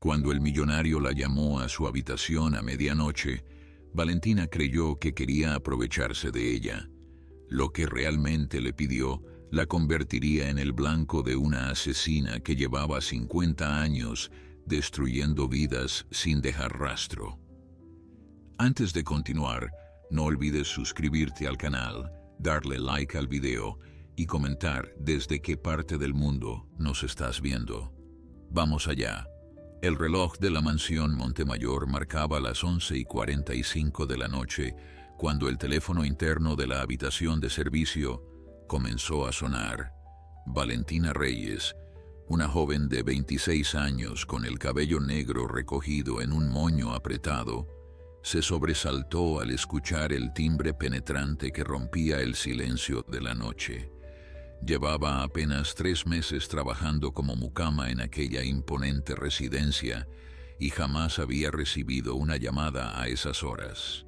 Cuando el millonario la llamó a su habitación a medianoche, Valentina creyó que quería aprovecharse de ella. Lo que realmente le pidió la convertiría en el blanco de una asesina que llevaba 50 años destruyendo vidas sin dejar rastro. Antes de continuar, no olvides suscribirte al canal, darle like al video y comentar desde qué parte del mundo nos estás viendo. Vamos allá. El reloj de la mansión Montemayor marcaba las 11:45 de la noche cuando el teléfono interno de la habitación de servicio comenzó a sonar. Valentina Reyes, una joven de 26 años con el cabello negro recogido en un moño apretado, se sobresaltó al escuchar el timbre penetrante que rompía el silencio de la noche. Llevaba apenas 3 meses trabajando como mucama en aquella imponente residencia y jamás había recibido una llamada a esas horas.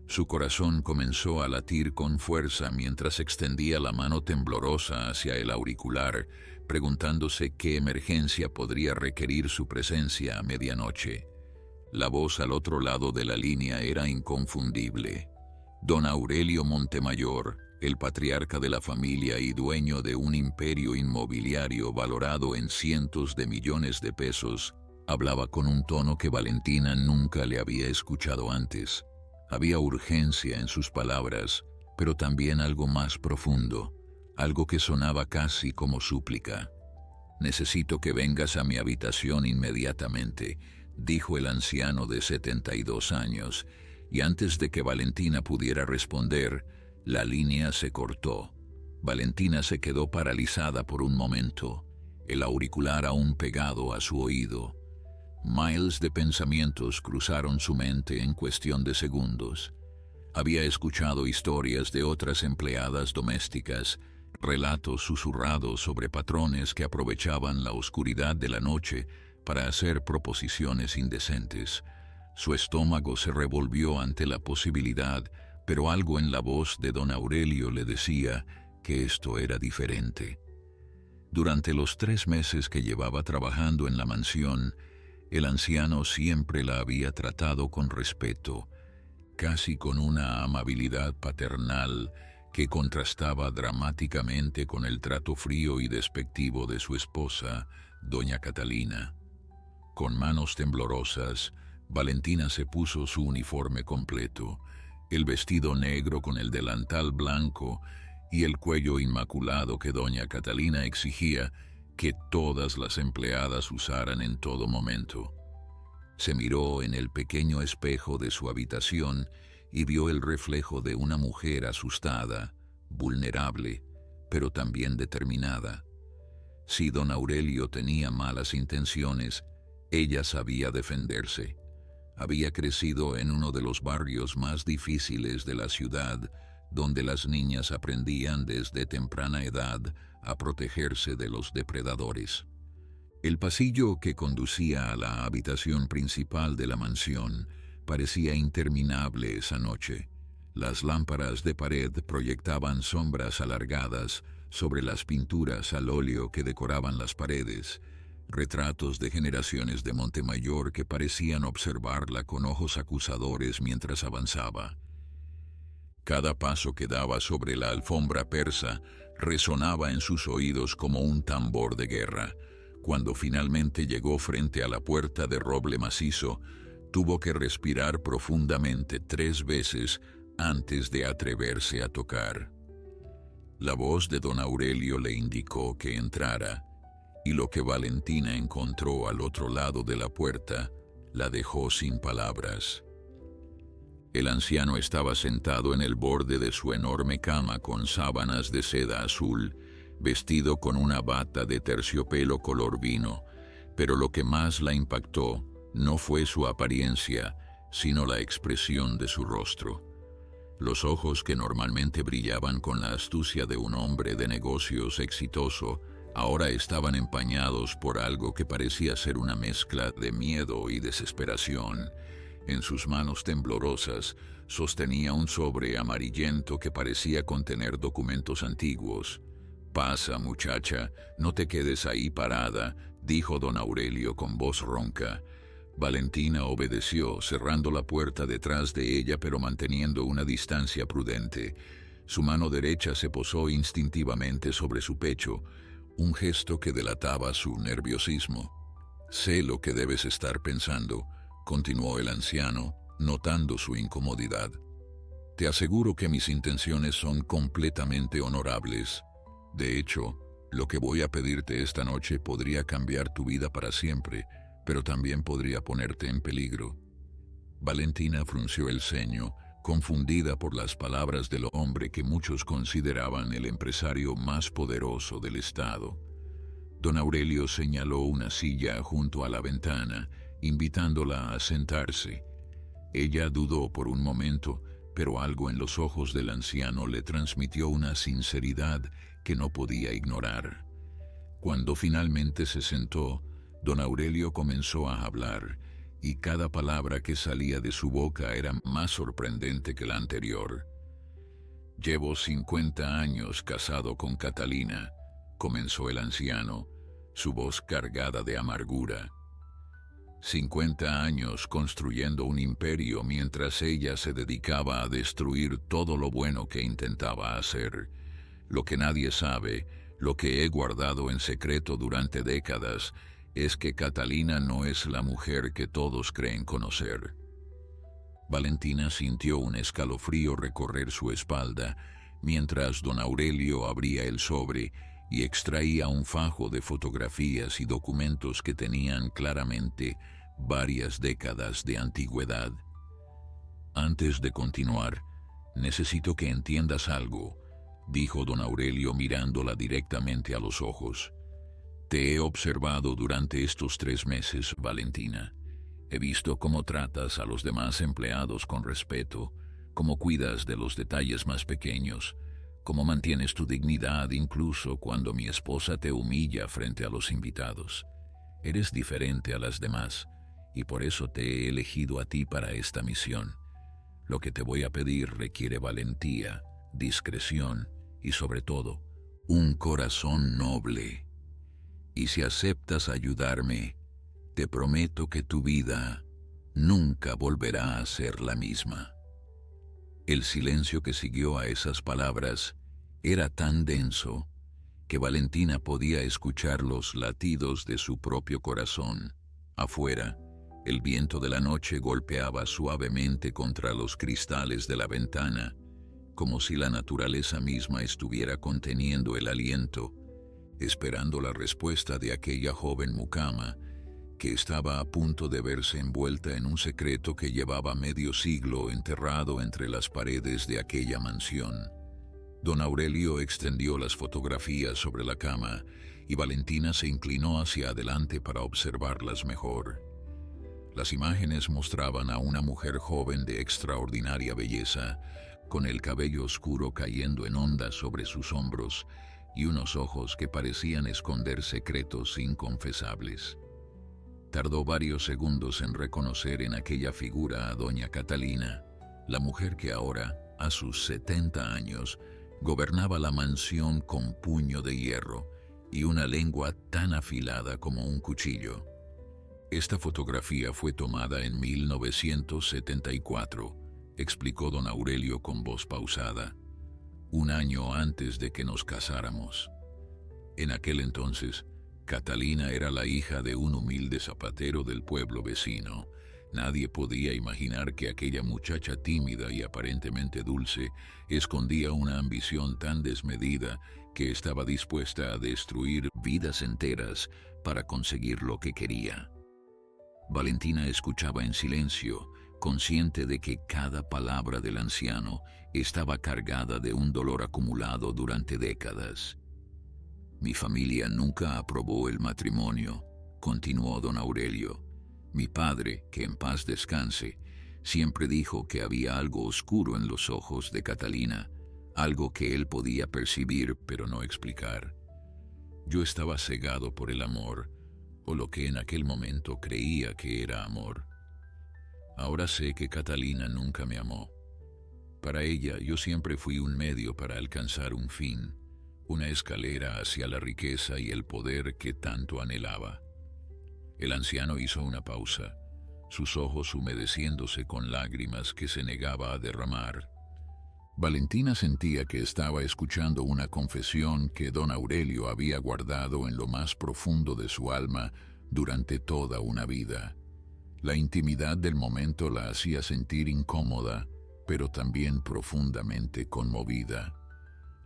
Su corazón comenzó a latir con fuerza mientras extendía la mano temblorosa hacia el auricular, preguntándose qué emergencia podría requerir su presencia a medianoche. La voz al otro lado de la línea era inconfundible. Don Aurelio Montemayor, el patriarca de la familia y dueño de un imperio inmobiliario valorado en cientos de millones de pesos, hablaba con un tono que Valentina nunca le había escuchado antes. Había urgencia en sus palabras, pero también algo más profundo, algo que sonaba casi como súplica. «Necesito que vengas a mi habitación inmediatamente», dijo el anciano de 72 años, y antes de que Valentina pudiera responder, la línea se cortó. Valentina se quedó paralizada por un momento, el auricular aún pegado a su oído. Miles de pensamientos cruzaron su mente en cuestión de segundos. Había escuchado historias de otras empleadas domésticas, relatos susurrados sobre patrones que aprovechaban la oscuridad de la noche para hacer proposiciones indecentes. Su estómago se revolvió ante la posibilidad, pero algo en la voz de don Aurelio le decía que esto era diferente. Durante los 3 meses que llevaba trabajando en la mansión, el anciano siempre la había tratado con respeto, casi con una amabilidad paternal que contrastaba dramáticamente con el trato frío y despectivo de su esposa, doña Catalina. Con manos temblorosas, Valentina se puso su uniforme completo, el vestido negro con el delantal blanco y el cuello inmaculado que doña Catalina exigía que todas las empleadas usaran en todo momento. Se miró en el pequeño espejo de su habitación y vio el reflejo de una mujer asustada, vulnerable, pero también determinada. Si don Aurelio tenía malas intenciones, ella sabía defenderse. Había crecido en uno de los barrios más difíciles de la ciudad, donde las niñas aprendían desde temprana edad a protegerse de los depredadores. El pasillo que conducía a la habitación principal de la mansión parecía interminable esa noche. Las lámparas de pared proyectaban sombras alargadas sobre las pinturas al óleo que decoraban las paredes, retratos de generaciones de Montemayor que parecían observarla con ojos acusadores mientras avanzaba. Cada paso que daba sobre la alfombra persa resonaba en sus oídos como un tambor de guerra. Cuando finalmente llegó frente a la puerta de roble macizo, tuvo que respirar profundamente 3 veces antes de atreverse a tocar. La voz de don Aurelio le indicó que entrara, y lo que Valentina encontró al otro lado de la puerta la dejó sin palabras. El anciano estaba sentado en el borde de su enorme cama con sábanas de seda azul, vestido con una bata de terciopelo color vino, pero lo que más la impactó no fue su apariencia, sino la expresión de su rostro. Los ojos que normalmente brillaban con la astucia de un hombre de negocios exitoso, ahora estaban empañados por algo que parecía ser una mezcla de miedo y desesperación. En sus manos temblorosas sostenía un sobre amarillento que parecía contener documentos antiguos. «Pasa, muchacha, no te quedes ahí parada», dijo don Aurelio con voz ronca. Valentina obedeció, cerrando la puerta detrás de ella pero manteniendo una distancia prudente. Su mano derecha se posó instintivamente sobre su pecho, un gesto que delataba su nerviosismo. «Sé lo que debes estar pensando», continuó el anciano, notando su incomodidad. «Te aseguro que mis intenciones son completamente honorables. De hecho, lo que voy a pedirte esta noche podría cambiar tu vida para siempre, pero también podría ponerte en peligro». Valentina frunció el ceño, confundida por las palabras del hombre que muchos consideraban el empresario más poderoso del estado. Don Aurelio señaló una silla junto a la ventana, invitándola a sentarse. Ella dudó por un momento, pero algo en los ojos del anciano le transmitió una sinceridad que no podía ignorar. Cuando finalmente se sentó, don Aurelio comenzó a hablar, y cada palabra que salía de su boca era más sorprendente que la anterior. «Llevo 50 años casado con Catalina», comenzó el anciano, su voz cargada de amargura. 50 años construyendo un imperio mientras ella se dedicaba a destruir todo lo bueno que intentaba hacer. Lo que nadie sabe, lo que he guardado en secreto durante décadas, es que Catalina no es la mujer que todos creen conocer. Valentina sintió un escalofrío recorrer su espalda, mientras don Aurelio abría el sobre y extraía un fajo de fotografías y documentos que tenían claramente varias décadas de antigüedad. «Antes de continuar, necesito que entiendas algo», dijo don Aurelio mirándola directamente a los ojos. «Te he observado durante estos 3 meses, Valentina. He visto cómo tratas a los demás empleados con respeto, cómo cuidas de los detalles más pequeños, cómo mantienes tu dignidad incluso cuando mi esposa te humilla frente a los invitados. Eres diferente a las demás, y por eso te he elegido a ti para esta misión. Lo que te voy a pedir requiere valentía, discreción y sobre todo, un corazón noble. Y si aceptas ayudarme, te prometo que tu vida nunca volverá a ser la misma». El silencio que siguió a esas palabras era tan denso que Valentina podía escuchar los latidos de su propio corazón. Afuera, el viento de la noche golpeaba suavemente contra los cristales de la ventana, como si la naturaleza misma estuviera conteniendo el aliento, esperando la respuesta de aquella joven mucama que estaba a punto de verse envuelta en un secreto que llevaba medio siglo enterrado entre las paredes de aquella mansión. Don Aurelio extendió las fotografías sobre la cama y Valentina se inclinó hacia adelante para observarlas mejor. Las imágenes mostraban a una mujer joven de extraordinaria belleza, con el cabello oscuro cayendo en ondas sobre sus hombros y unos ojos que parecían esconder secretos inconfesables. Tardó varios segundos en reconocer en aquella figura a doña Catalina, la mujer que ahora, a sus 70 años, gobernaba la mansión con puño de hierro y una lengua tan afilada como un cuchillo. «Esta fotografía fue tomada en 1974», explicó don Aurelio con voz pausada, «un año antes de que nos casáramos. En aquel entonces, Catalina era la hija de un humilde zapatero del pueblo vecino. Nadie podía imaginar que aquella muchacha tímida y aparentemente dulce escondía una ambición tan desmedida que estaba dispuesta a destruir vidas enteras para conseguir lo que quería». Valentina escuchaba en silencio, consciente de que cada palabra del anciano estaba cargada de un dolor acumulado durante décadas. «Mi familia nunca aprobó el matrimonio», continuó don Aurelio. «Mi padre, que en paz descanse, siempre dijo que había algo oscuro en los ojos de Catalina, algo que él podía percibir pero no explicar. Yo estaba cegado por el amor, o lo que en aquel momento creía que era amor. Ahora sé que Catalina nunca me amó. Para ella yo siempre fui un medio para alcanzar un fin, una escalera hacia la riqueza y el poder que tanto anhelaba. El anciano hizo una pausa, sus ojos humedeciéndose con lágrimas que se negaba a derramar. Valentina sentía que estaba escuchando una confesión que don Aurelio había guardado en lo más profundo de su alma durante toda una vida. La intimidad del momento la hacía sentir incómoda, pero también profundamente conmovida.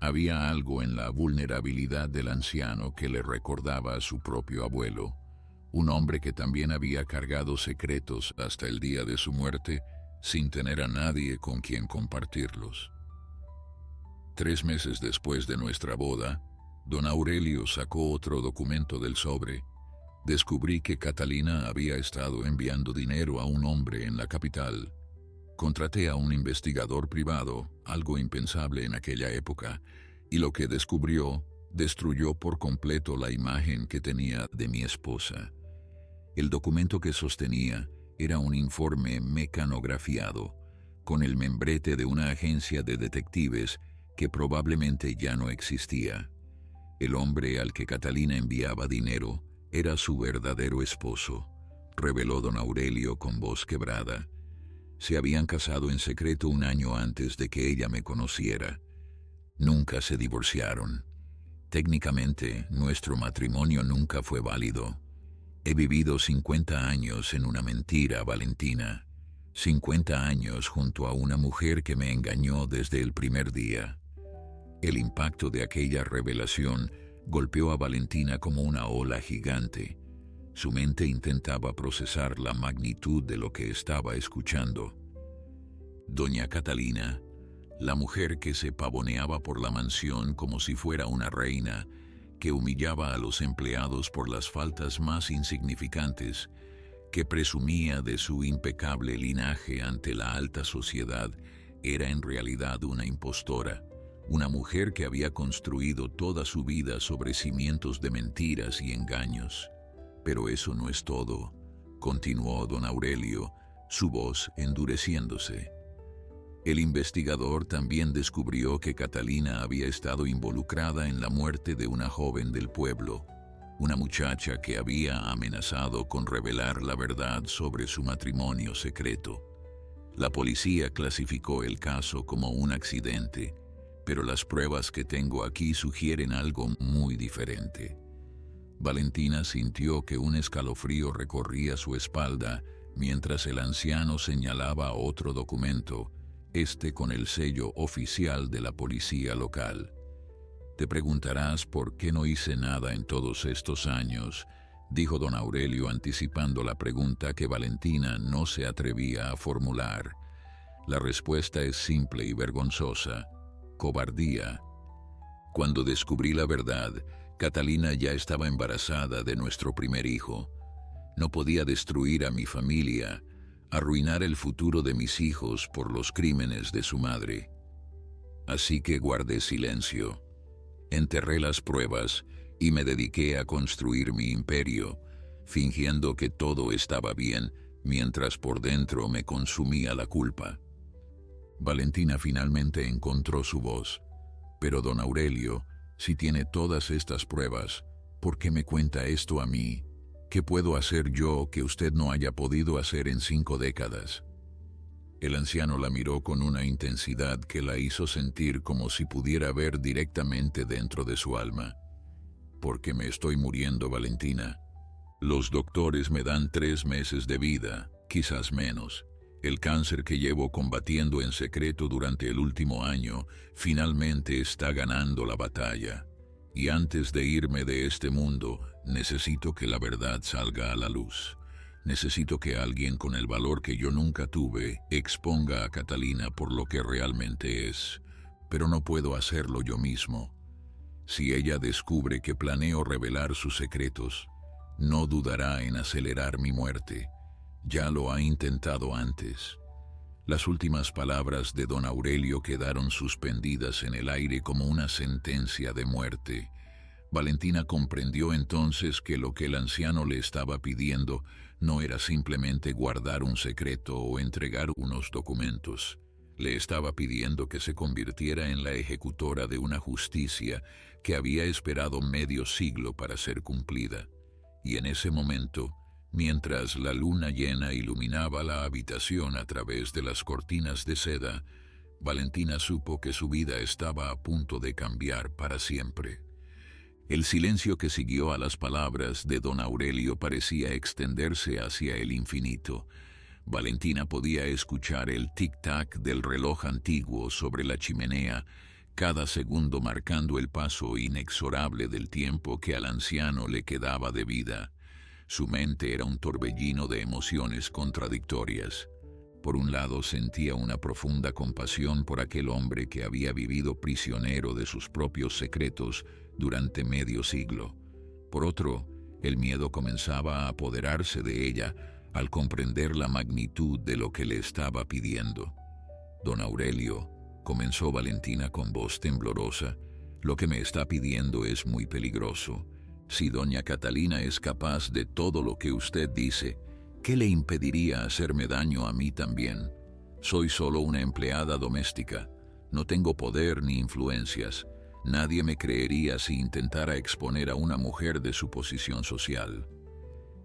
Había algo en la vulnerabilidad del anciano que le recordaba a su propio abuelo, un hombre que también había cargado secretos hasta el día de su muerte, sin tener a nadie con quien compartirlos. 3 meses después de nuestra boda, don Aurelio sacó otro documento del sobre. Descubrí que Catalina había estado enviando dinero a un hombre en la capital. Contraté a un investigador privado, algo impensable en aquella época, y lo que descubrió destruyó por completo la imagen que tenía de mi esposa. El documento que sostenía era un informe mecanografiado, con el membrete de una agencia de detectives que probablemente ya no existía. El hombre al que Catalina enviaba dinero era su verdadero esposo, reveló don Aurelio con voz quebrada. Se habían casado en secreto 1 año antes de que ella me conociera. Nunca se divorciaron. Técnicamente, nuestro matrimonio nunca fue válido. He vivido 50 años en una mentira, Valentina. 50 años junto a una mujer que me engañó desde el primer día. El impacto de aquella revelación golpeó a Valentina como una ola gigante. Su mente intentaba procesar la magnitud de lo que estaba escuchando. Doña Catalina, la mujer que se pavoneaba por la mansión como si fuera una reina, que humillaba a los empleados por las faltas más insignificantes, que presumía de su impecable linaje ante la alta sociedad, era en realidad una impostora, una mujer que había construido toda su vida sobre cimientos de mentiras y engaños. Pero eso no es todo, continuó don Aurelio, su voz endureciéndose. El investigador también descubrió que Catalina había estado involucrada en la muerte de una joven del pueblo, una muchacha que había amenazado con revelar la verdad sobre su matrimonio secreto. La policía clasificó el caso como un accidente, pero las pruebas que tengo aquí sugieren algo muy diferente. Valentina sintió que un escalofrío recorría su espalda mientras el anciano señalaba otro documento, con el sello oficial de la policía local. Te preguntarás por qué no hice nada en todos estos años, dijo don Aurelio anticipando la pregunta que Valentina no se atrevía a formular. La respuesta es simple y vergonzosa: cobardía. Cuando descubrí la verdad, Catalina ya estaba embarazada de nuestro primer hijo. No podía destruir a mi familia, arruinar el futuro de mis hijos por los crímenes de su madre. Así que guardé silencio. Enterré las pruebas y me dediqué a construir mi imperio, fingiendo que todo estaba bien, mientras por dentro me consumía la culpa. Valentina finalmente encontró su voz. Pero don Aurelio, si tiene todas estas pruebas, ¿por qué me cuenta esto a mí? ¿Qué puedo hacer yo que usted no haya podido hacer en 5 décadas? El anciano la miró con una intensidad que la hizo sentir como si pudiera ver directamente dentro de su alma. Porque me estoy muriendo, Valentina. Los doctores me dan 3 meses de vida, quizás menos. El cáncer que llevo combatiendo en secreto durante el último año finalmente está ganando la batalla. Y antes de irme de este mundo, necesito que la verdad salga a la luz. Necesito que alguien con el valor que yo nunca tuve exponga a Catalina por lo que realmente es. Pero no puedo hacerlo yo mismo. Si ella descubre que planeo revelar sus secretos, no dudará en acelerar mi muerte. Ya lo ha intentado antes. Las últimas palabras de don Aurelio quedaron suspendidas en el aire como una sentencia de muerte. Valentina comprendió entonces que lo que el anciano le estaba pidiendo no era simplemente guardar un secreto o entregar unos documentos. Le estaba pidiendo que se convirtiera en la ejecutora de una justicia que había esperado medio siglo para ser cumplida. Y en ese momento, Mientras la luna llena iluminaba la habitación a través de las cortinas de seda, Valentina supo que su vida estaba a punto de cambiar para siempre. El silencio que siguió a las palabras de don Aurelio parecía extenderse hacia el infinito. Valentina podía escuchar el tic-tac del reloj antiguo sobre la chimenea, cada segundo marcando el paso inexorable del tiempo que al anciano le quedaba de vida. Su mente era un torbellino de emociones contradictorias. Por un lado sentía una profunda compasión por aquel hombre que había vivido prisionero de sus propios secretos durante medio siglo. Por otro, el miedo comenzaba a apoderarse de ella al comprender la magnitud de lo que le estaba pidiendo. Don Aurelio, comenzó Valentina con voz temblorosa, lo que me está pidiendo es muy peligroso. Si doña Catalina es capaz de todo lo que usted dice, ¿qué le impediría hacerme daño a mí también? Soy solo una empleada doméstica. No tengo poder ni influencias. Nadie me creería si intentara exponer a una mujer de su posición social.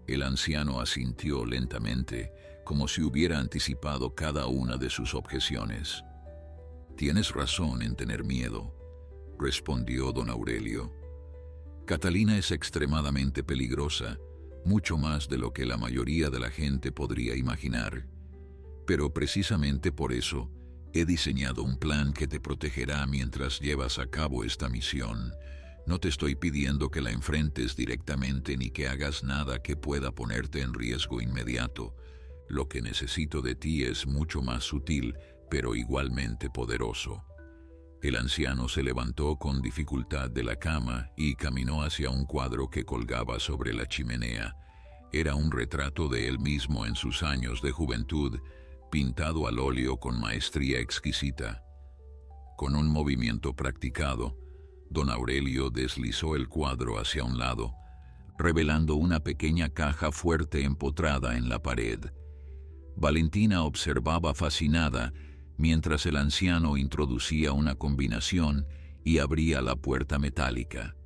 El anciano asintió lentamente, como si hubiera anticipado cada una de sus objeciones. «Tienes razón en tener miedo», respondió don Aurelio. «Catalina es extremadamente peligrosa, mucho más de lo que la mayoría de la gente podría imaginar. Pero precisamente por eso, he diseñado un plan que te protegerá mientras llevas a cabo esta misión. No te estoy pidiendo que la enfrentes directamente ni que hagas nada que pueda ponerte en riesgo inmediato. Lo que necesito de ti es mucho más sutil, pero igualmente poderoso». El anciano se levantó con dificultad de la cama y caminó hacia un cuadro que colgaba sobre la chimenea. Era un retrato de él mismo en sus años de juventud, pintado al óleo con maestría exquisita. Con un movimiento practicado, don Aurelio deslizó el cuadro hacia un lado, revelando una pequeña caja fuerte empotrada en la pared. Valentina observaba fascinada, mientras el anciano introducía una combinación y abría la puerta metálica.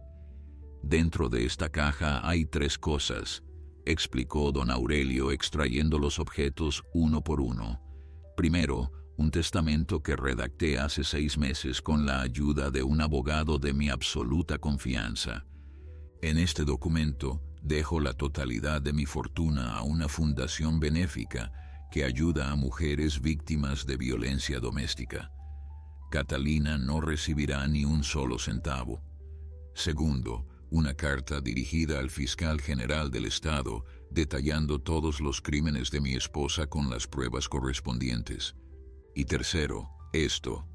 «Dentro de esta caja hay 3 cosas», explicó don Aurelio extrayendo los objetos uno por uno. «Primero, un testamento que redacté hace 6 meses con la ayuda de un abogado de mi absoluta confianza. En este documento dejo la totalidad de mi fortuna a una fundación benéfica que ayuda a mujeres víctimas de violencia doméstica. Catalina no recibirá ni un solo centavo. Segundo, una carta dirigida al fiscal general del Estado detallando todos los crímenes de mi esposa con las pruebas correspondientes. Y tercero, esto».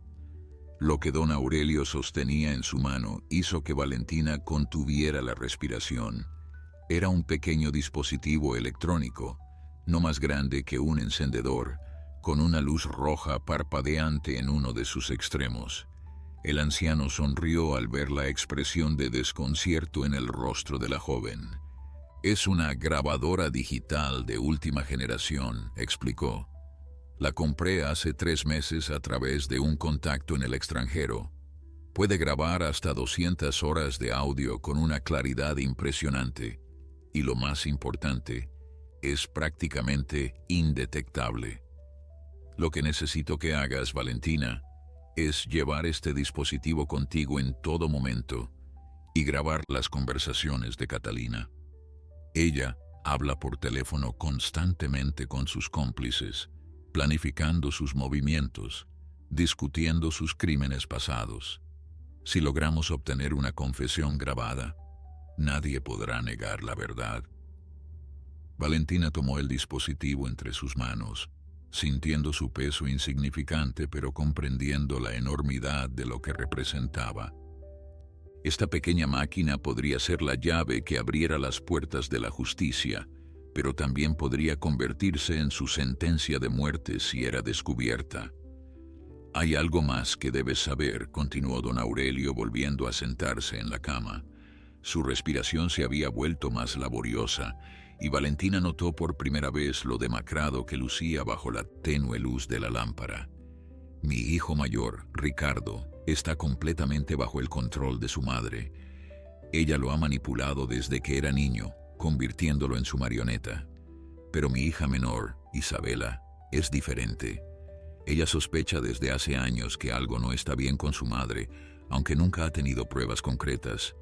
Lo que don Aurelio sostenía en su mano hizo que Valentina contuviera la respiración. Era un pequeño dispositivo electrónico, no más grande que un encendedor, con una luz roja parpadeante en uno de sus extremos. El anciano sonrió al ver la expresión de desconcierto en el rostro de la joven. «Es una grabadora digital de última generación», explicó. «La compré hace 3 meses a través de un contacto en el extranjero. Puede grabar hasta 200 horas de audio con una claridad impresionante. Y lo más importante, es prácticamente indetectable. Lo que necesito que hagas, Valentina, es llevar este dispositivo contigo en todo momento y grabar las conversaciones de Catalina. Ella habla por teléfono constantemente con sus cómplices, planificando sus movimientos, discutiendo sus crímenes pasados. Si logramos obtener una confesión grabada, nadie podrá negar la verdad». Valentina tomó el dispositivo entre sus manos, sintiendo su peso insignificante pero comprendiendo la enormidad de lo que representaba. Esta pequeña máquina podría ser la llave que abriera las puertas de la justicia, pero también podría convertirse en su sentencia de muerte si era descubierta. «Hay algo más que debes saber», continuó don Aurelio volviendo a sentarse en la cama. Su respiración se había vuelto más laboriosa, y Valentina notó por primera vez lo demacrado que lucía bajo la tenue luz de la lámpara. «Mi hijo mayor, Ricardo, está completamente bajo el control de su madre. Ella lo ha manipulado desde que era niño, convirtiéndolo en su marioneta. Pero mi hija menor, Isabela, es diferente. Ella sospecha desde hace años que algo no está bien con su madre, aunque nunca ha tenido pruebas concretas.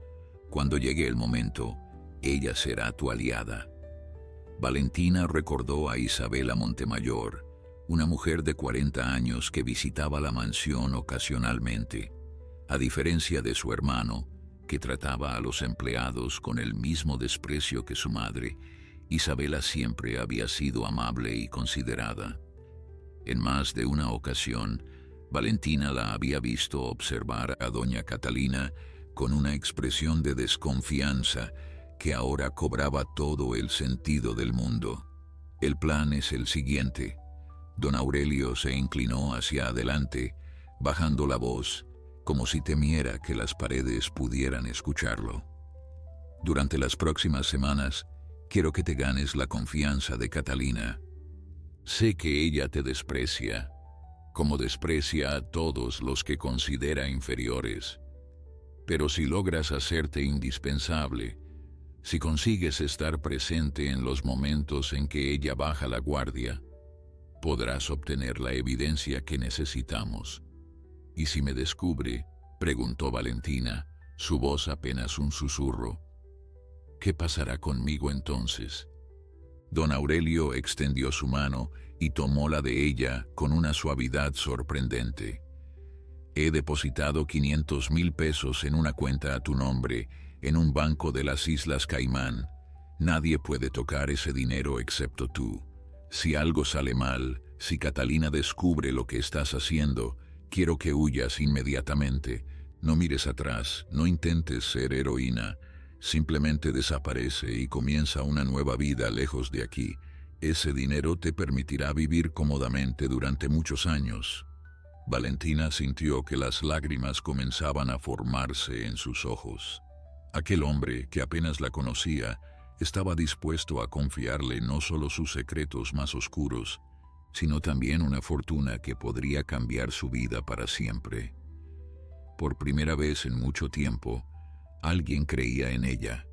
Cuando llegue el momento, ella será tu aliada. Valentina recordó a Isabela Montemayor, una mujer de 40 años que visitaba la mansión ocasionalmente. A diferencia de su hermano, que trataba a los empleados con el mismo desprecio que su madre, Isabela siempre había sido amable y considerada. En más de una ocasión, Valentina la había visto observar a doña Catalina con una expresión de desconfianza que ahora cobraba todo el sentido del mundo. El plan es el siguiente. Don Aurelio se inclinó hacia adelante, bajando la voz, como si temiera que las paredes pudieran escucharlo. Durante las próximas semanas, quiero que te ganes la confianza de Catalina. Sé que ella te desprecia, como desprecia a todos los que considera inferiores. Pero si logras hacerte indispensable, si consigues estar presente en los momentos en que ella baja la guardia, podrás obtener la evidencia que necesitamos. ¿Y si me descubre?, preguntó Valentina, su voz apenas un susurro. ¿Qué pasará conmigo entonces? Don Aurelio extendió su mano y tomó la de ella con una suavidad sorprendente. He depositado 500,000 pesos en una cuenta a tu nombre, en un banco de las Islas Caimán. Nadie puede tocar ese dinero excepto tú. Si algo sale mal, si Catalina descubre lo que estás haciendo, quiero que huyas inmediatamente. No mires atrás, no intentes ser heroína. Simplemente desaparece y comienza una nueva vida lejos de aquí. Ese dinero te permitirá vivir cómodamente durante muchos años. Valentina sintió que las lágrimas comenzaban a formarse en sus ojos. Aquel hombre, que apenas la conocía, estaba dispuesto a confiarle no solo sus secretos más oscuros, sino también una fortuna que podría cambiar su vida para siempre. Por primera vez en mucho tiempo, alguien creía en ella.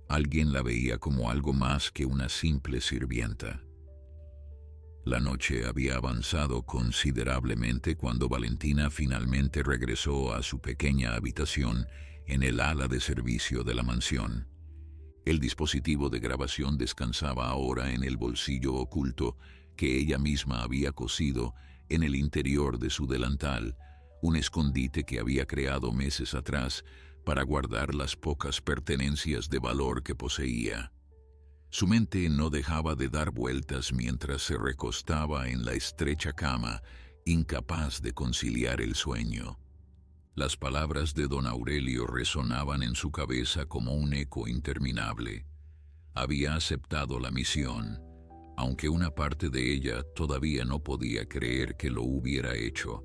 Alguien la veía como algo más que una simple sirvienta. La noche había avanzado considerablemente cuando Valentina finalmente regresó a su pequeña habitación en el ala de servicio de la mansión. El dispositivo de grabación descansaba ahora en el bolsillo oculto que ella misma había cosido en el interior de su delantal, un escondite que había creado meses atrás para guardar las pocas pertenencias de valor que poseía. Su mente no dejaba de dar vueltas mientras se recostaba en la estrecha cama, incapaz de conciliar el sueño. Las palabras de don Aurelio resonaban en su cabeza como un eco interminable. Había aceptado la misión, aunque una parte de ella todavía no podía creer que lo hubiera hecho.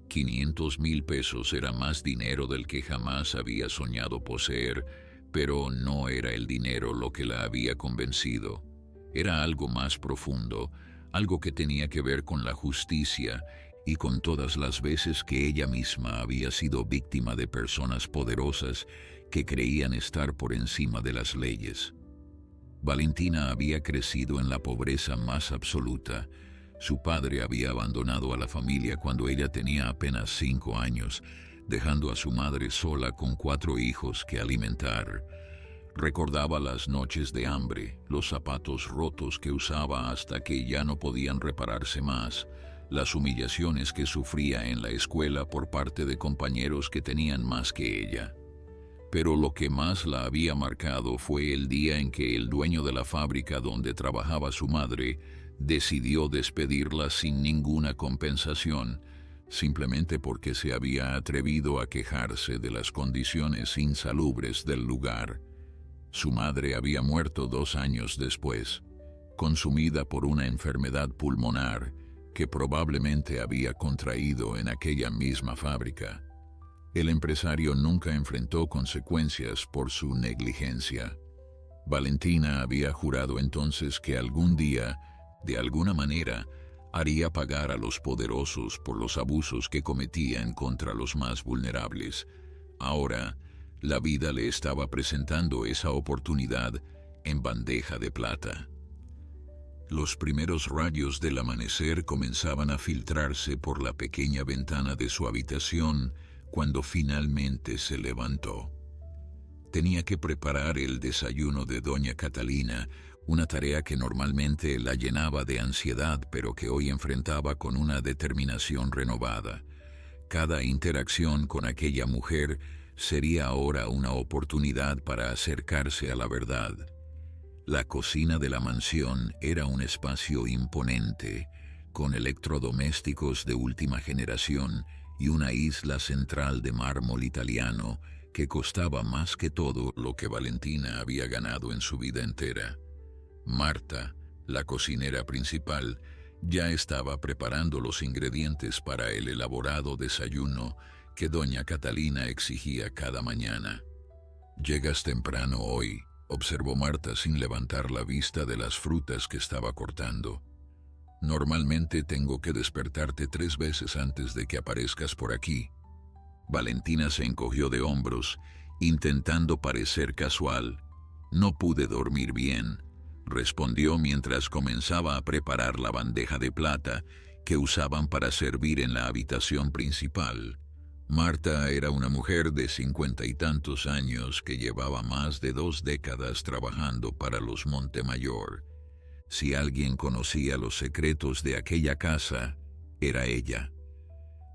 500,000 pesos era más dinero del que jamás había soñado poseer, pero no era el dinero lo que la había convencido. Era algo más profundo, algo que tenía que ver con la justicia y con todas las veces que ella misma había sido víctima de personas poderosas que creían estar por encima de las leyes. Valentina había crecido en la pobreza más absoluta. Su padre había abandonado a la familia cuando ella tenía apenas 5 años, dejando a su madre sola con 4 hijos que alimentar. Recordaba las noches de hambre, los zapatos rotos que usaba hasta que ya no podían repararse más, las humillaciones que sufría en la escuela por parte de compañeros que tenían más que ella. Pero lo que más la había marcado fue el día en que el dueño de la fábrica donde trabajaba su madre decidió despedirla sin ninguna compensación, simplemente porque se había atrevido a quejarse de las condiciones insalubres del lugar. Su madre había muerto 2 años después, consumida por una enfermedad pulmonar que probablemente había contraído en aquella misma fábrica. El empresario nunca enfrentó consecuencias por su negligencia. Valentina había jurado entonces que algún día, de alguna manera, haría pagar a los poderosos por los abusos que cometían contra los más vulnerables. Ahora, la vida le estaba presentando esa oportunidad en bandeja de plata. Los primeros rayos del amanecer comenzaban a filtrarse por la pequeña ventana de su habitación cuando finalmente se levantó. Tenía que preparar el desayuno de doña Catalina, una tarea que normalmente la llenaba de ansiedad, pero que hoy enfrentaba con una determinación renovada. Cada interacción con aquella mujer sería ahora una oportunidad para acercarse a la verdad. La cocina de la mansión era un espacio imponente, con electrodomésticos de última generación y una isla central de mármol italiano que costaba más que todo lo que Valentina había ganado en su vida entera. Marta, la cocinera principal, ya estaba preparando los ingredientes para el elaborado desayuno que doña Catalina exigía cada mañana. «Llegas temprano hoy», observó Marta sin levantar la vista de las frutas que estaba cortando. «Normalmente tengo que despertarte 3 veces antes de que aparezcas por aquí». Valentina se encogió de hombros, intentando parecer casual. «No pude dormir bien», respondió mientras comenzaba a preparar la bandeja de plata que usaban para servir en la habitación principal. Marta era una mujer de 50 y tantos años que llevaba más de 2 décadas trabajando para los Montemayor. Si alguien conocía los secretos de aquella casa, era ella.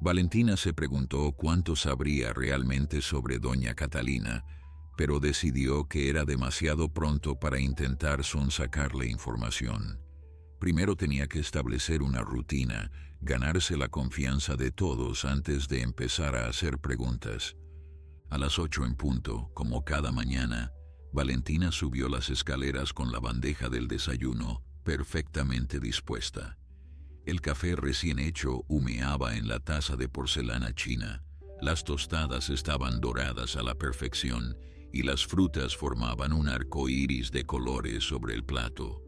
Valentina se preguntó cuánto sabría realmente sobre doña Catalina, pero decidió que era demasiado pronto para intentar sonsacarle información. Primero tenía que establecer una rutina, ganarse la confianza de todos antes de empezar a hacer preguntas. A las 8 en punto, como cada mañana, Valentina subió las escaleras con la bandeja del desayuno, perfectamente dispuesta. El café recién hecho humeaba en la taza de porcelana china. Las tostadas estaban doradas a la perfección y las frutas formaban un arco iris de colores sobre el plato.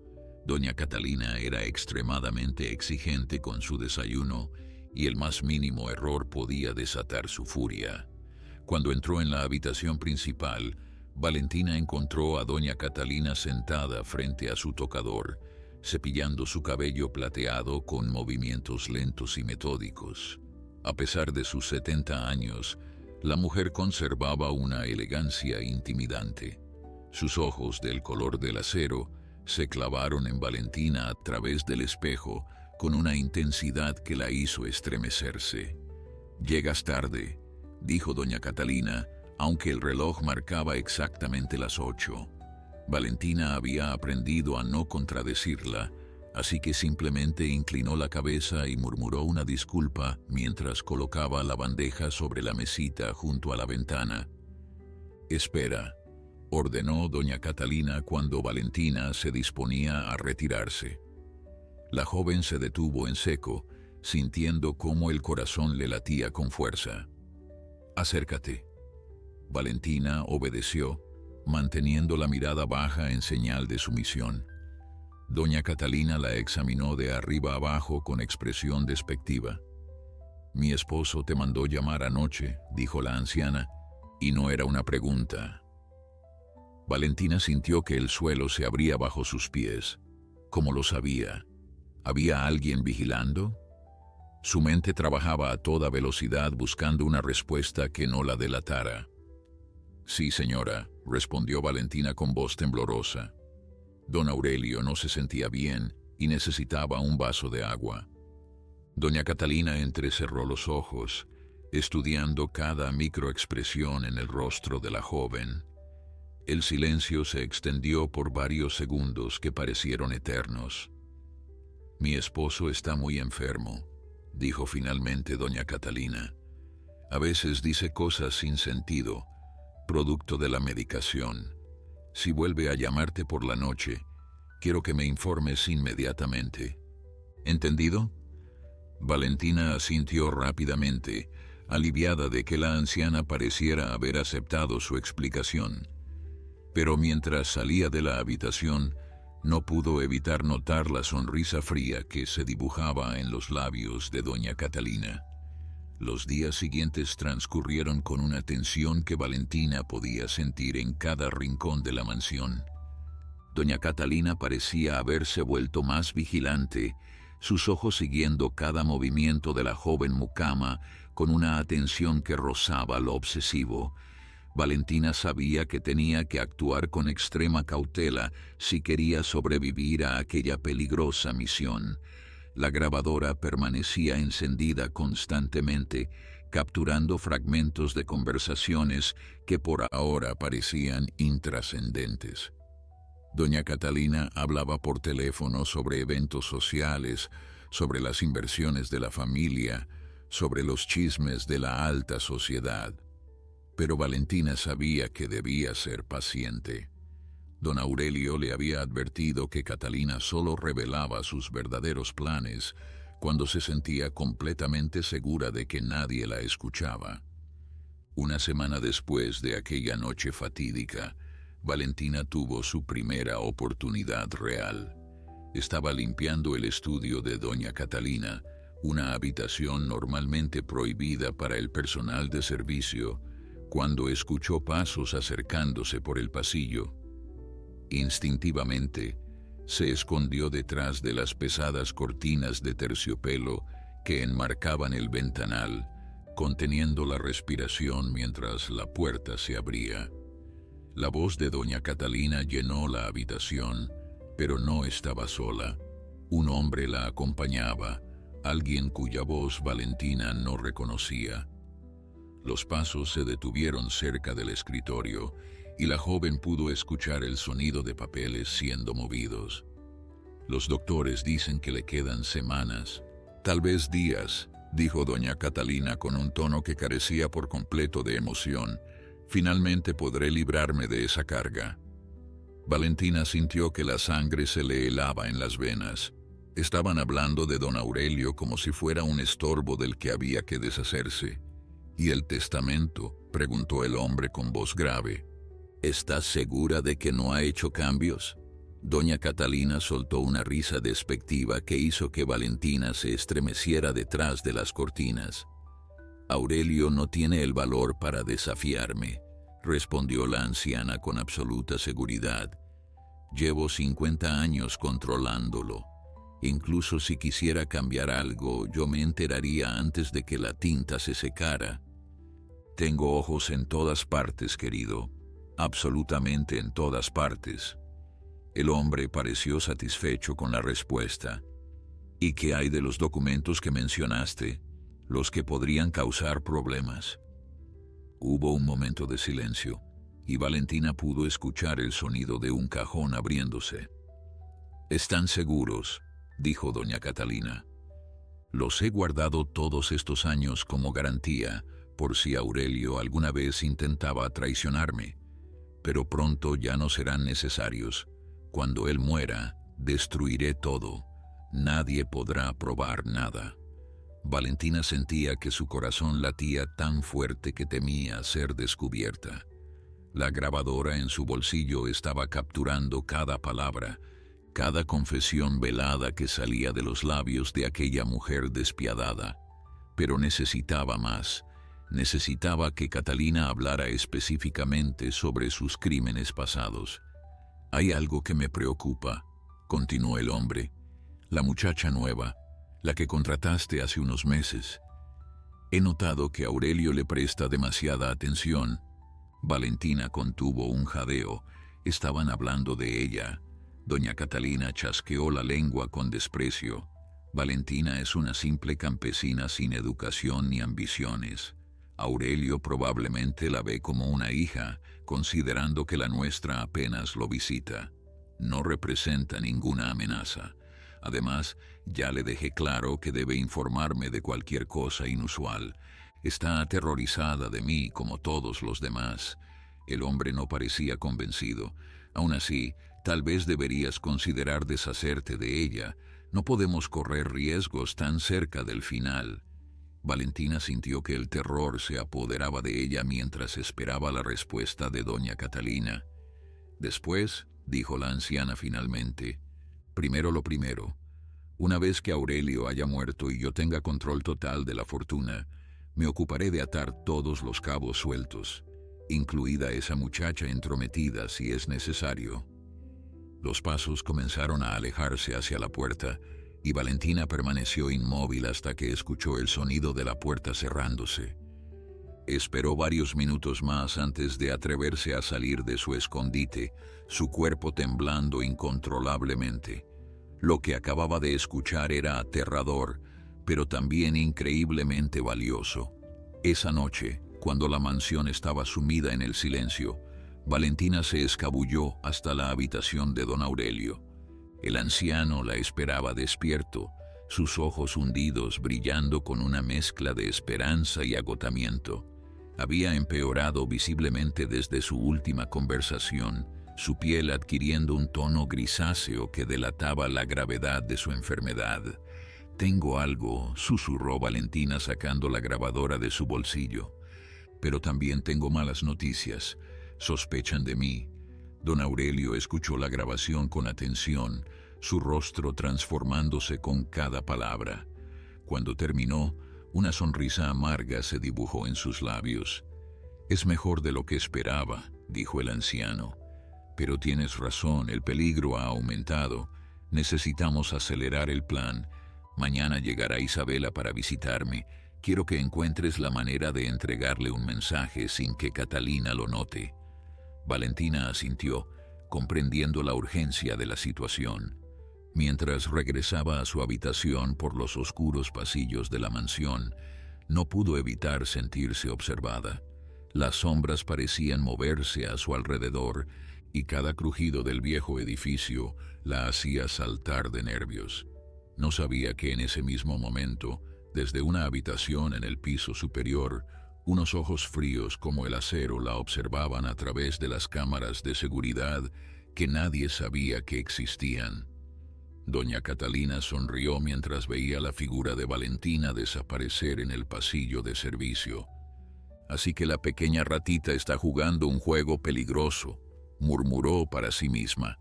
Doña Catalina era extremadamente exigente con su desayuno y el más mínimo error podía desatar su furia. Cuando entró en la habitación principal, Valentina encontró a doña Catalina sentada frente a su tocador, cepillando su cabello plateado con movimientos lentos y metódicos. A pesar de sus 70 años, la mujer conservaba una elegancia intimidante. Sus ojos, del color del acero, se clavaron en Valentina a través del espejo con una intensidad que la hizo estremecerse. «Llegas tarde», dijo doña Catalina, aunque el reloj marcaba exactamente las 8. Valentina había aprendido a no contradecirla, así que simplemente inclinó la cabeza y murmuró una disculpa mientras colocaba la bandeja sobre la mesita junto a la ventana. «Espera», ordenó doña Catalina cuando Valentina se disponía a retirarse. La joven se detuvo en seco, sintiendo cómo el corazón le latía con fuerza. «Acércate». Valentina obedeció, manteniendo la mirada baja en señal de sumisión. Doña Catalina la examinó de arriba abajo con expresión despectiva. «Mi esposo te mandó llamar anoche», dijo la anciana, «y no era una pregunta». Valentina sintió que el suelo se abría bajo sus pies. ¿Cómo lo sabía? ¿Había alguien vigilando? Su mente trabajaba a toda velocidad buscando una respuesta que no la delatara. «Sí, señora», respondió Valentina con voz temblorosa. Don Aurelio no se sentía bien y necesitaba un vaso de agua. Doña Catalina entrecerró los ojos, estudiando cada microexpresión en el rostro de la joven. El silencio se extendió por varios segundos que parecieron eternos. «Mi esposo está muy enfermo», dijo finalmente doña Catalina. «A veces dice cosas sin sentido, producto de la medicación. Si vuelve a llamarte por la noche, quiero que me informes inmediatamente. ¿Entendido?» Valentina asintió rápidamente, aliviada de que la anciana pareciera haber aceptado su explicación. Pero mientras salía de la habitación, no pudo evitar notar la sonrisa fría que se dibujaba en los labios de doña Catalina. Los días siguientes transcurrieron con una tensión que Valentina podía sentir en cada rincón de la mansión. Doña Catalina parecía haberse vuelto más vigilante, sus ojos siguiendo cada movimiento de la joven mucama con una atención que rozaba lo obsesivo. Valentina sabía que tenía que actuar con extrema cautela si quería sobrevivir a aquella peligrosa misión. La grabadora permanecía encendida constantemente, capturando fragmentos de conversaciones que por ahora parecían intrascendentes. Doña Catalina hablaba por teléfono sobre eventos sociales, sobre las inversiones de la familia, sobre los chismes de la alta sociedad. Pero Valentina sabía que debía ser paciente. Don Aurelio le había advertido que Catalina solo revelaba sus verdaderos planes cuando se sentía completamente segura de que nadie la escuchaba. Una semana después de aquella noche fatídica, Valentina tuvo su primera oportunidad real. Estaba limpiando el estudio de doña Catalina, una habitación normalmente prohibida para el personal de servicio, cuando escuchó pasos acercándose por el pasillo. Instintivamente, se escondió detrás de las pesadas cortinas de terciopelo que enmarcaban el ventanal, conteniendo la respiración mientras la puerta se abría. La voz de doña Catalina llenó la habitación, pero no estaba sola. Un hombre la acompañaba, alguien cuya voz Valentina no reconocía. Los pasos se detuvieron cerca del escritorio y la joven pudo escuchar el sonido de papeles siendo movidos. Los doctores dicen que le quedan semanas, tal vez días, dijo doña Catalina con un tono que carecía por completo de emoción. Finalmente podré librarme de esa carga. Valentina sintió que la sangre se le helaba en las venas. Estaban hablando de don Aurelio como si fuera un estorbo del que había que deshacerse. ¿Y el testamento?, preguntó el hombre con voz grave. ¿Estás segura de que no ha hecho cambios? Doña Catalina soltó una risa despectiva que hizo que Valentina se estremeciera detrás de las cortinas. Aurelio no tiene el valor para desafiarme, respondió la anciana con absoluta seguridad. Llevo 50 años controlándolo. Incluso si quisiera cambiar algo, yo me enteraría antes de que la tinta se secara. Tengo ojos en todas partes, querido. Absolutamente en todas partes. El hombre pareció satisfecho con la respuesta. ¿Y qué hay de los documentos que mencionaste, los que podrían causar problemas? Hubo un momento de silencio, y Valentina pudo escuchar el sonido de un cajón abriéndose. «¿Están seguros?», dijo doña Catalina. «Los he guardado todos estos años como garantía, por si Aurelio alguna vez intentaba traicionarme. Pero pronto ya no serán necesarios. Cuando él muera, destruiré todo. Nadie podrá probar nada». Valentina sentía que su corazón latía tan fuerte que temía ser descubierta. La grabadora en su bolsillo estaba capturando cada palabra, cada confesión velada que salía de los labios de aquella mujer despiadada. Pero necesitaba más. Necesitaba que Catalina hablara específicamente sobre sus crímenes pasados. «Hay algo que me preocupa», continuó el hombre. «La muchacha nueva, la que contrataste hace unos meses. He notado que Aurelio le presta demasiada atención». Valentina contuvo un jadeo. Estaban hablando de ella. Doña Catalina chasqueó la lengua con desprecio. Valentina es una simple campesina sin educación ni ambiciones. Aurelio probablemente la ve como una hija, considerando que la nuestra apenas lo visita. No representa ninguna amenaza. Además, ya le dejé claro que debe informarme de cualquier cosa inusual. Está aterrorizada de mí como todos los demás. El hombre no parecía convencido. Aún así, tal vez deberías considerar deshacerte de ella. No podemos correr riesgos tan cerca del final. Valentina sintió que el terror se apoderaba de ella mientras esperaba la respuesta de doña Catalina. «Después», dijo la anciana finalmente, «primero lo primero. Una vez que Aurelio haya muerto y yo tenga control total de la fortuna, me ocuparé de atar todos los cabos sueltos, incluida esa muchacha entrometida si es necesario». Los pasos comenzaron a alejarse hacia la puerta y Valentina permaneció inmóvil hasta que escuchó el sonido de la puerta cerrándose. Esperó varios minutos más antes de atreverse a salir de su escondite, su cuerpo temblando incontrolablemente. Lo que acababa de escuchar era aterrador, pero también increíblemente valioso. Esa noche, cuando la mansión estaba sumida en el silencio, Valentina se escabulló hasta la habitación de don Aurelio. El anciano la esperaba despierto, sus ojos hundidos brillando con una mezcla de esperanza y agotamiento. Había empeorado visiblemente desde su última conversación, su piel adquiriendo un tono grisáceo que delataba la gravedad de su enfermedad. «Tengo algo», susurró Valentina sacando la grabadora de su bolsillo. «Pero también tengo malas noticias. Sospechan de mí». Don Aurelio escuchó la grabación con atención, su rostro transformándose con cada palabra. Cuando terminó, una sonrisa amarga se dibujó en sus labios. «Es mejor de lo que esperaba», dijo el anciano. «Pero tienes razón, el peligro ha aumentado. Necesitamos acelerar el plan. Mañana llegará Isabela para visitarme. Quiero que encuentres la manera de entregarle un mensaje sin que Catalina lo note». Valentina asintió, comprendiendo la urgencia de la situación. Mientras regresaba a su habitación por los oscuros pasillos de la mansión, no pudo evitar sentirse observada. Las sombras parecían moverse a su alrededor y cada crujido del viejo edificio la hacía saltar de nervios. No sabía que en ese mismo momento, desde una habitación en el piso superior, unos ojos fríos como el acero la observaban a través de las cámaras de seguridad que nadie sabía que existían. Doña Catalina sonrió mientras veía la figura de Valentina desaparecer en el pasillo de servicio. «Así que la pequeña ratita está jugando un juego peligroso», murmuró para sí misma.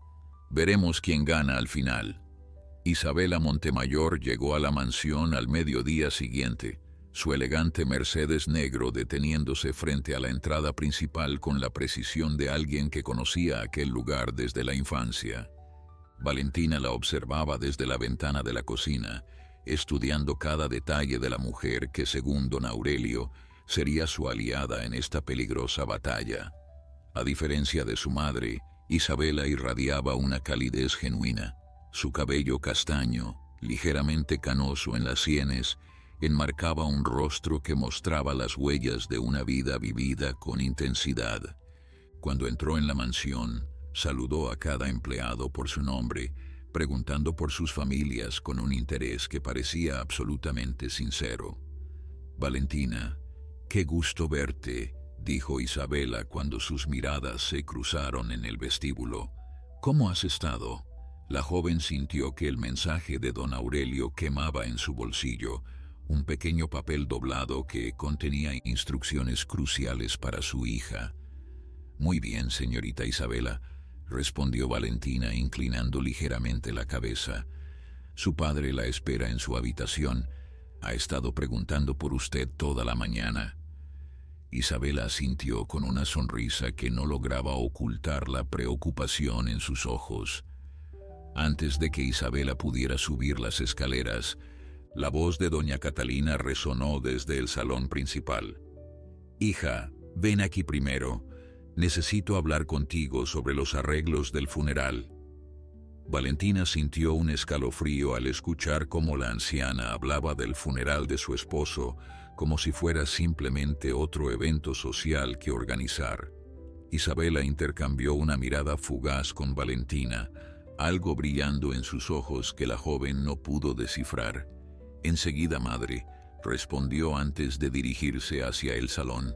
«Veremos quién gana al final». Isabela Montemayor llegó a la mansión al mediodía siguiente, su elegante Mercedes negro deteniéndose frente a la entrada principal con la precisión de alguien que conocía aquel lugar desde la infancia. Valentina la observaba desde la ventana de la cocina, estudiando cada detalle de la mujer que, según don Aurelio, sería su aliada en esta peligrosa batalla. A diferencia de su madre, Isabela irradiaba una calidez genuina. Su cabello castaño, ligeramente canoso en las sienes, enmarcaba un rostro que mostraba las huellas de una vida vivida con intensidad. Cuando entró en la mansión, saludó a cada empleado por su nombre, preguntando por sus familias con un interés que parecía absolutamente sincero. «Valentina, qué gusto verte», dijo Isabela cuando sus miradas se cruzaron en el vestíbulo. «¿Cómo has estado?». La joven sintió que el mensaje de don Aurelio quemaba en su bolsillo, un pequeño papel doblado que contenía instrucciones cruciales para su hija. «Muy bien, señorita Isabela», respondió Valentina inclinando ligeramente la cabeza. «Su padre la espera en su habitación. Ha estado preguntando por usted toda la mañana». Isabela asintió con una sonrisa que no lograba ocultar la preocupación en sus ojos. Antes de que Isabela pudiera subir las escaleras, la voz de doña Catalina resonó desde el salón principal. «Hija, ven aquí primero. Necesito hablar contigo sobre los arreglos del funeral». Valentina sintió un escalofrío al escuchar cómo la anciana hablaba del funeral de su esposo como si fuera simplemente otro evento social que organizar. Isabela intercambió una mirada fugaz con Valentina, algo brillando en sus ojos que la joven no pudo descifrar. «Enseguida, madre», respondió antes de dirigirse hacia el salón.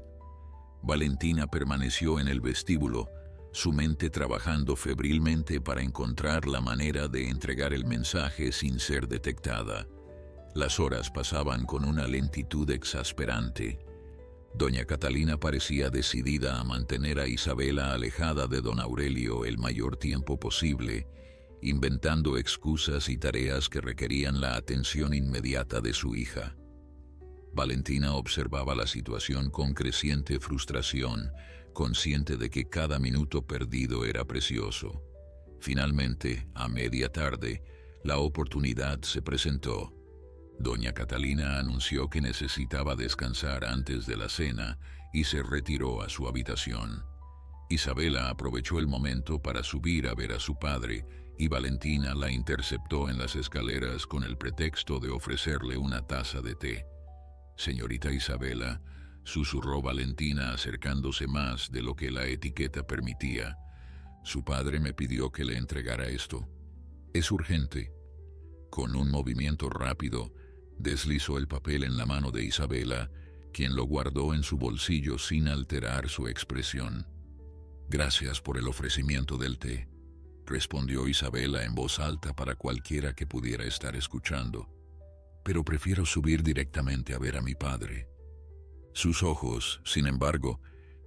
Valentina permaneció en el vestíbulo, su mente trabajando febrilmente para encontrar la manera de entregar el mensaje sin ser detectada. Las horas pasaban con una lentitud exasperante. Doña Catalina parecía decidida a mantener a Isabela alejada de don Aurelio el mayor tiempo posible, inventando excusas y tareas que requerían la atención inmediata de su hija. Valentina observaba la situación con creciente frustración, consciente de que cada minuto perdido era precioso. Finalmente, a media tarde, la oportunidad se presentó. Doña Catalina anunció que necesitaba descansar antes de la cena y se retiró a su habitación. Isabela aprovechó el momento para subir a ver a su padre y Valentina la interceptó en las escaleras con el pretexto de ofrecerle una taza de té. «Señorita Isabela», susurró Valentina acercándose más de lo que la etiqueta permitía. «Su padre me pidió que le entregara esto. Es urgente». Con un movimiento rápido, deslizó el papel en la mano de Isabela, quien lo guardó en su bolsillo sin alterar su expresión. «Gracias por el ofrecimiento del té», respondió Isabela en voz alta para cualquiera que pudiera estar escuchando. «Pero prefiero subir directamente a ver a mi padre». Sus ojos, sin embargo,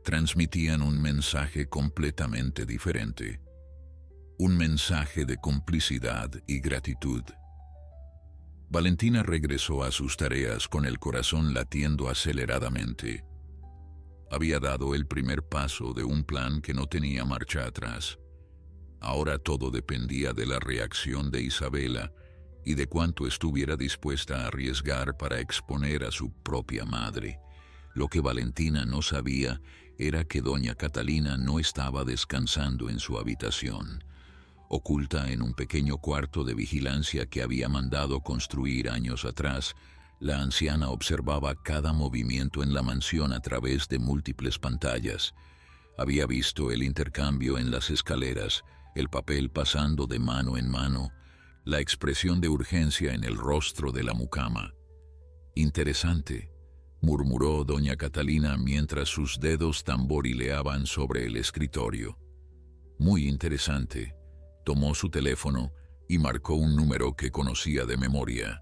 transmitían un mensaje completamente diferente. Un mensaje de complicidad y gratitud. Valentina regresó a sus tareas con el corazón latiendo aceleradamente. Había dado el primer paso de un plan que no tenía marcha atrás. Ahora todo dependía de la reacción de Isabela y de cuánto estuviera dispuesta a arriesgar para exponer a su propia madre. Lo que Valentina no sabía era que doña Catalina no estaba descansando en su habitación. Oculta en un pequeño cuarto de vigilancia que había mandado construir años atrás, la anciana observaba cada movimiento en la mansión a través de múltiples pantallas. Había visto el intercambio en las escaleras, el papel pasando de mano en mano, la expresión de urgencia en el rostro de la mucama. «Interesante», murmuró doña Catalina mientras sus dedos tamborileaban sobre el escritorio. «Muy interesante». Tomó su teléfono y marcó un número que conocía de memoria.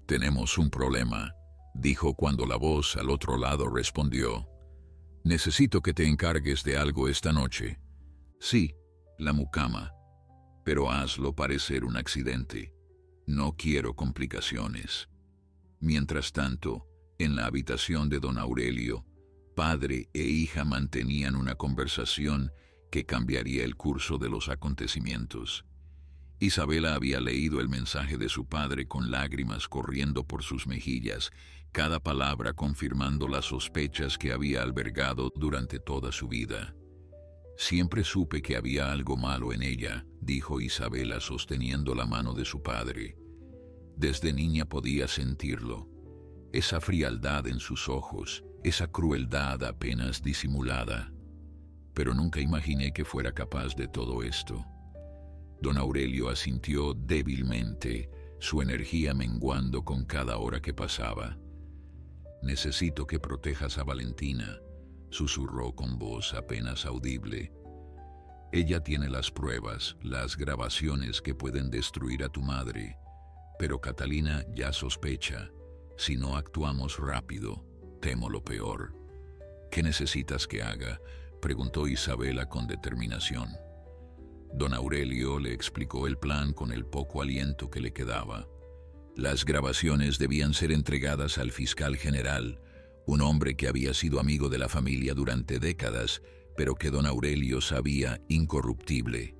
«Tenemos un problema», dijo cuando la voz al otro lado respondió. «Necesito que te encargues de algo esta noche». «Sí, la mucama, pero hazlo parecer un accidente. No quiero complicaciones». Mientras tanto, en la habitación de don Aurelio, padre e hija mantenían una conversación que cambiaría el curso de los acontecimientos. Isabela había leído el mensaje de su padre con lágrimas corriendo por sus mejillas, cada palabra confirmando las sospechas que había albergado durante toda su vida. «Siempre supe que había algo malo en ella», dijo Isabela sosteniendo la mano de su padre. «Desde niña podía sentirlo. Esa frialdad en sus ojos, esa crueldad apenas disimulada. Pero nunca imaginé que fuera capaz de todo esto». Don Aurelio asintió débilmente, su energía menguando con cada hora que pasaba. «Necesito que protejas a Valentina», susurró con voz apenas audible. «Ella tiene las pruebas, las grabaciones que pueden destruir a tu madre, pero Catalina ya sospecha. Si no actuamos rápido, temo lo peor». «¿Qué necesitas que haga?», preguntó Isabela con determinación. Don Aurelio le explicó el plan con el poco aliento que le quedaba. Las grabaciones debían ser entregadas al fiscal general, un hombre que había sido amigo de la familia durante décadas, pero que don Aurelio sabía incorruptible.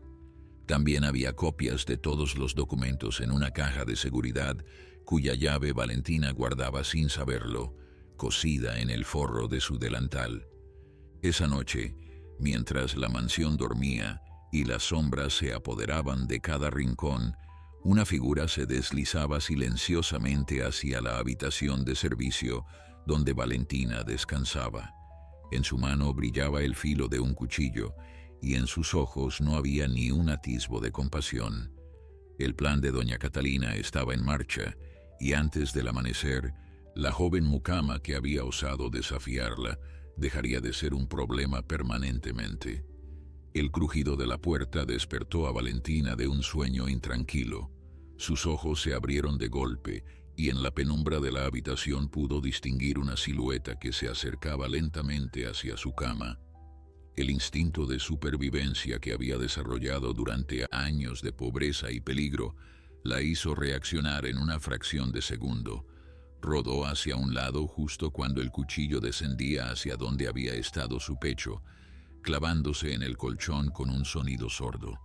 También había copias de todos los documentos en una caja de seguridad, cuya llave Valentina guardaba sin saberlo, cosida en el forro de su delantal. Esa noche, mientras la mansión dormía y las sombras se apoderaban de cada rincón, una figura se deslizaba silenciosamente hacia la habitación de servicio donde Valentina descansaba. En su mano brillaba el filo de un cuchillo y en sus ojos no había ni un atisbo de compasión. El plan de doña Catalina estaba en marcha y antes del amanecer, la joven mucama que había osado desafiarla dejaría de ser un problema permanentemente. El crujido de la puerta despertó a Valentina de un sueño intranquilo. Sus ojos se abrieron de golpe y en la penumbra de la habitación pudo distinguir una silueta que se acercaba lentamente hacia su cama. El instinto de supervivencia que había desarrollado durante años de pobreza y peligro la hizo reaccionar en una fracción de segundo. Rodó hacia un lado justo cuando el cuchillo descendía hacia donde había estado su pecho, clavándose en el colchón con un sonido sordo.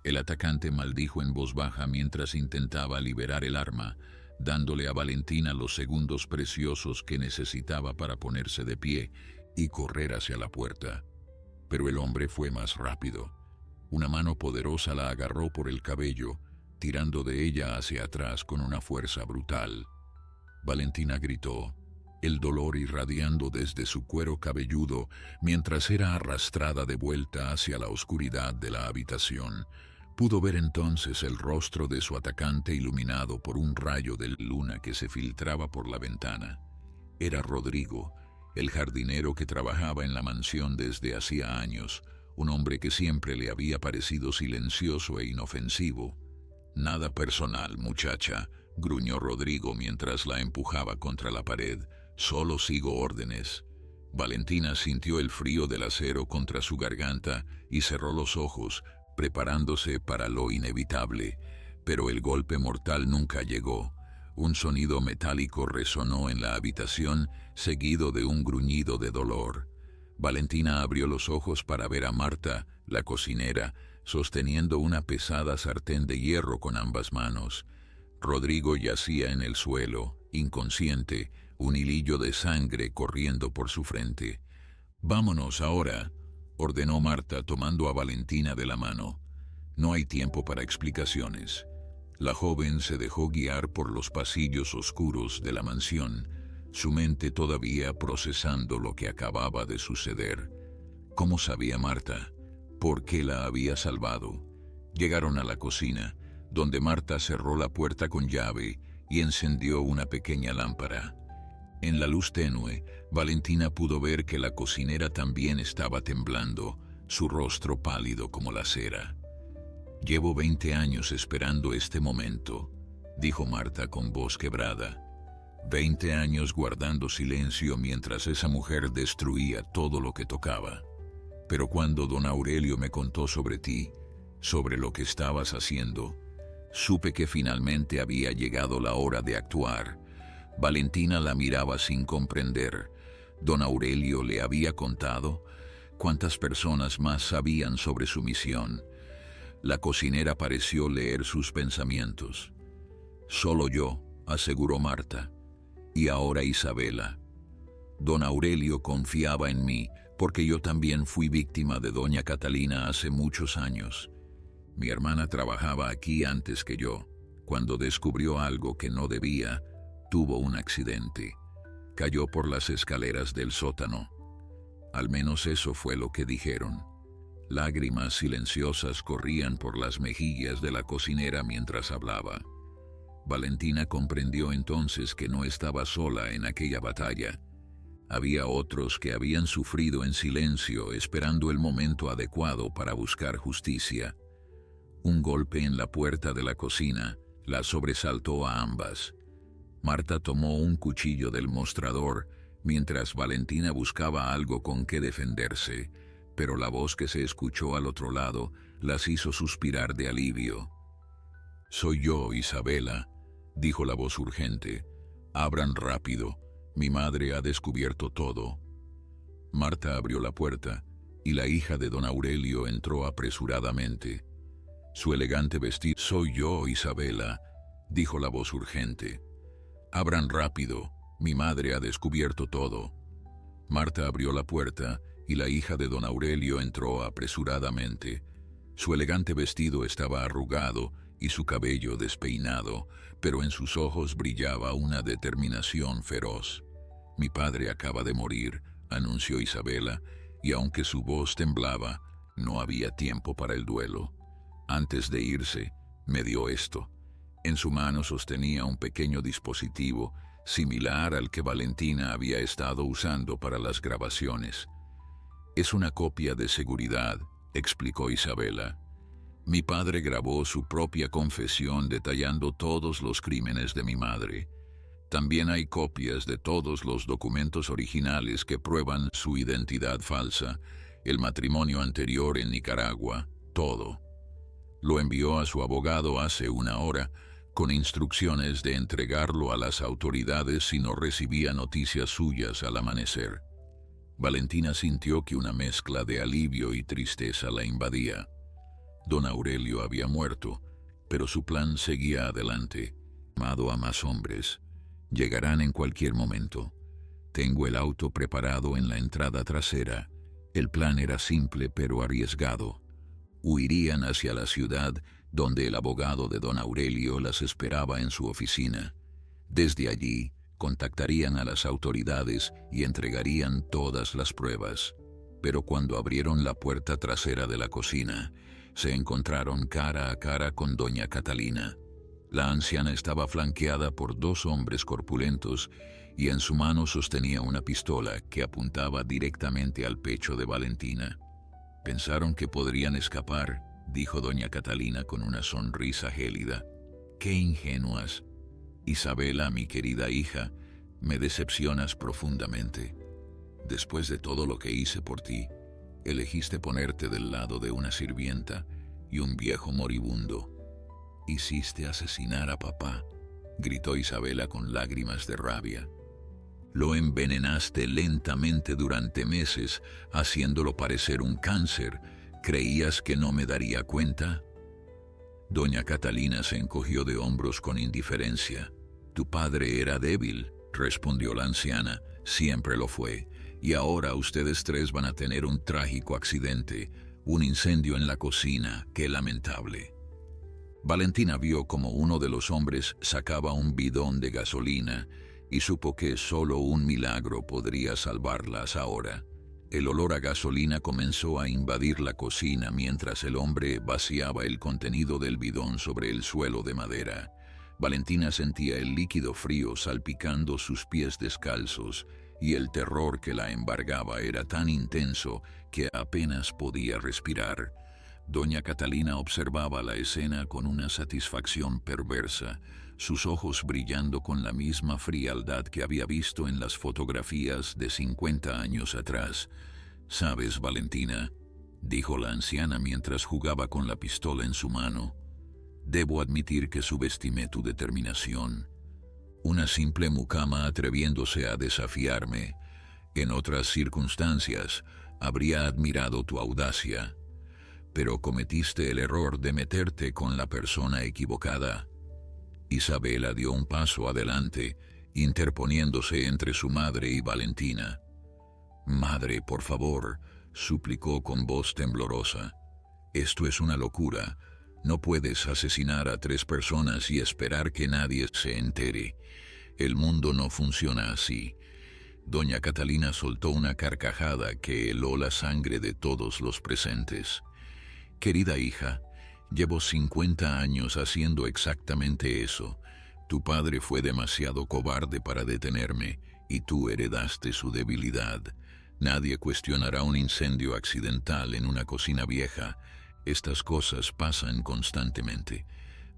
El atacante maldijo en voz baja mientras intentaba liberar el arma, dándole a Valentina los segundos preciosos que necesitaba para ponerse de pie y correr hacia la puerta. Pero el hombre fue más rápido. Una mano poderosa la agarró por el cabello, tirando de ella hacia atrás con una fuerza brutal. Valentina gritó, el dolor irradiando desde su cuero cabelludo mientras era arrastrada de vuelta hacia la oscuridad de la habitación. Pudo ver entonces el rostro de su atacante iluminado por un rayo de luna que se filtraba por la ventana. Era Rodrigo, el jardinero que trabajaba en la mansión desde hacía años, un hombre que siempre le había parecido silencioso e inofensivo. «Nada personal, muchacha», gruñó Rodrigo mientras la empujaba contra la pared. «Solo sigo órdenes». Valentina sintió el frío del acero contra su garganta y cerró los ojos, preparándose para lo inevitable, pero el golpe mortal nunca llegó. Un sonido metálico resonó en la habitación, seguido de un gruñido de dolor. Valentina abrió los ojos para ver a Marta, la cocinera, sosteniendo una pesada sartén de hierro con ambas manos. Rodrigo yacía en el suelo, inconsciente, un hilillo de sangre corriendo por su frente. «Vámonos ahora», ordenó Marta tomando a Valentina de la mano. «No hay tiempo para explicaciones». La joven se dejó guiar por los pasillos oscuros de la mansión, su mente todavía procesando lo que acababa de suceder. ¿Cómo sabía Marta? ¿Por qué la había salvado? Llegaron a la cocina, donde Marta cerró la puerta con llave y encendió una pequeña lámpara. En la luz tenue, Valentina pudo ver que la cocinera también estaba temblando, su rostro pálido como la cera. «Llevo 20 años esperando este momento», dijo Marta con voz quebrada. 20 años guardando silencio mientras esa mujer destruía todo lo que tocaba. Pero cuando don Aurelio me contó sobre ti, sobre lo que estabas haciendo, supe que finalmente había llegado la hora de actuar». Valentina la miraba sin comprender. ¿Don Aurelio le había contado? ¿Cuántas personas más sabían sobre su misión? La cocinera pareció leer sus pensamientos. «Solo yo», aseguró Marta. «Y ahora Isabela. Don Aurelio confiaba en mí, porque yo también fui víctima de doña Catalina hace muchos años. Mi hermana trabajaba aquí antes que yo. Cuando descubrió algo que no debía, tuvo un accidente. Cayó por las escaleras del sótano. Al menos eso fue lo que dijeron». Lágrimas silenciosas corrían por las mejillas de la cocinera mientras hablaba. Valentina comprendió entonces que no estaba sola en aquella batalla. Había otros que habían sufrido en silencio esperando el momento adecuado para buscar justicia. Un golpe en la puerta de la cocina la sobresaltó a ambas. Marta tomó un cuchillo del mostrador mientras Valentina buscaba algo con que defenderse, pero la voz que se escuchó al otro lado las hizo suspirar de alivio. «Soy yo, Isabela», dijo la voz urgente. «Abran rápido, mi madre ha descubierto todo». Marta abrió la puerta y la hija de don Aurelio entró apresuradamente. Su elegante vestido. «Soy yo, Isabela», dijo la voz urgente. «Abran rápido, mi madre ha descubierto todo». Marta abrió la puerta y la hija de don Aurelio entró apresuradamente. Su elegante vestido estaba arrugado y su cabello despeinado, pero en sus ojos brillaba una determinación feroz. «Mi padre acaba de morir», anunció Isabela, y aunque su voz temblaba, no había tiempo para el duelo. Antes de irse, me dio esto. En su mano sostenía un pequeño dispositivo, similar al que Valentina había estado usando para las grabaciones. «Es una copia de seguridad», explicó Isabela. «Mi padre grabó su propia confesión detallando todos los crímenes de mi madre. También hay copias de todos los documentos originales que prueban su identidad falsa, el matrimonio anterior en Nicaragua, todo. Lo envió a su abogado hace una hora, con instrucciones de entregarlo a las autoridades si no recibía noticias suyas al amanecer». Valentina sintió que una mezcla de alivio y tristeza la invadía. Don Aurelio había muerto, pero su plan seguía adelante. Llamado a más hombres. Llegarán en cualquier momento. Tengo el auto preparado en la entrada trasera. El plan era simple pero arriesgado. Huirían hacia la ciudad, donde el abogado de don Aurelio las esperaba en su oficina. Desde allí, contactarían a las autoridades y entregarían todas las pruebas. Pero cuando abrieron la puerta trasera de la cocina, se encontraron cara a cara con doña Catalina. La anciana estaba flanqueada por dos hombres corpulentos y en su mano sostenía una pistola que apuntaba directamente al pecho de Valentina. «Pensaron que podrían escapar», dijo doña Catalina con una sonrisa gélida. «Qué ingenuas. Isabela, mi querida hija, me decepcionas profundamente. Después de todo lo que hice por ti, elegiste ponerte del lado de una sirvienta y un viejo moribundo. Hiciste asesinar a papá», gritó Isabela con lágrimas de rabia. «Lo envenenaste lentamente durante meses, haciéndolo parecer un cáncer. ¿Creías que no me daría cuenta?». Doña Catalina se encogió de hombros con indiferencia. «Tu padre era débil», respondió la anciana. «Siempre lo fue. Y ahora ustedes tres van a tener un trágico accidente, un incendio en la cocina. ¡Qué lamentable!». Valentina vio como uno de los hombres sacaba un bidón de gasolina y supo que solo un milagro podría salvarlas ahora. El olor a gasolina comenzó a invadir la cocina mientras el hombre vaciaba el contenido del bidón sobre el suelo de madera. Valentina sentía el líquido frío salpicando sus pies descalzos y el terror que la embargaba era tan intenso que apenas podía respirar. Doña Catalina observaba la escena con una satisfacción perversa, sus ojos brillando con la misma frialdad que había visto en las fotografías de 50 años atrás. «¿Sabes, Valentina?», dijo la anciana mientras jugaba con la pistola en su mano. «Debo admitir que subestimé tu determinación. Una simple mucama atreviéndose a desafiarme. En otras circunstancias, habría admirado tu audacia. Pero cometiste el error de meterte con la persona equivocada». Isabela dio un paso adelante, interponiéndose entre su madre y Valentina. «Madre, por favor», suplicó con voz temblorosa. «Esto es una locura. No puedes asesinar a 3 personas y esperar que nadie se entere. El mundo no funciona así». Doña Catalina soltó una carcajada que heló la sangre de todos los presentes. «Querida hija, llevo 50 años haciendo exactamente eso. Tu padre fue demasiado cobarde para detenerme y tú heredaste su debilidad. Nadie cuestionará un incendio accidental en una cocina vieja. Estas cosas pasan constantemente».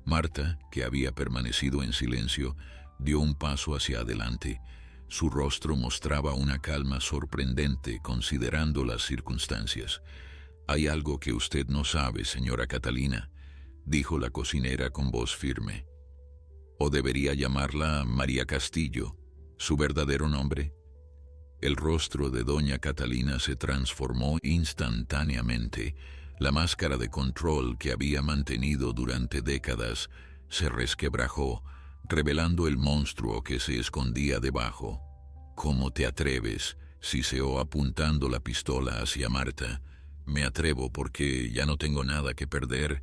Marta, que había permanecido en silencio, dio un paso hacia adelante. Su rostro mostraba una calma sorprendente considerando las circunstancias. «Hay algo que usted no sabe, señora Catalina», dijo la cocinera con voz firme. «O debería llamarla María Castillo, su verdadero nombre». El rostro de doña Catalina se transformó instantáneamente. La máscara de control que había mantenido durante décadas se resquebrajó, revelando el monstruo que se escondía debajo. «¿Cómo te atreves?», siseó apuntando la pistola hacia Marta. «Me atrevo porque ya no tengo nada que perder»,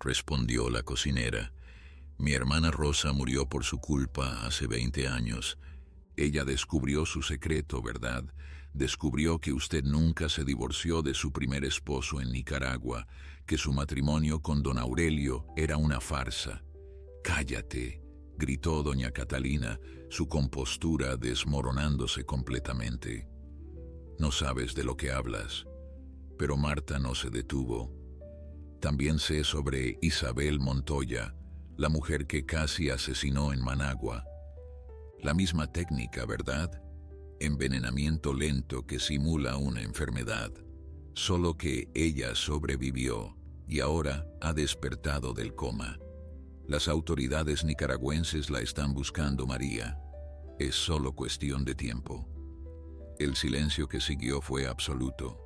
respondió la cocinera. «Mi hermana Rosa murió por su culpa hace 20 años. Ella descubrió su secreto, ¿verdad? Descubrió que usted nunca se divorció de su primer esposo en Nicaragua, que su matrimonio con don Aurelio era una farsa». «Cállate», gritó doña Catalina, su compostura desmoronándose completamente. «No sabes de lo que hablas». Pero Marta no se detuvo. «También sé sobre Isabel Montoya, la mujer que casi asesinó en Managua. La misma técnica, ¿verdad? Envenenamiento lento que simula una enfermedad. Solo que ella sobrevivió y ahora ha despertado del coma. Las autoridades nicaragüenses la están buscando, María. Es solo cuestión de tiempo». El silencio que siguió fue absoluto.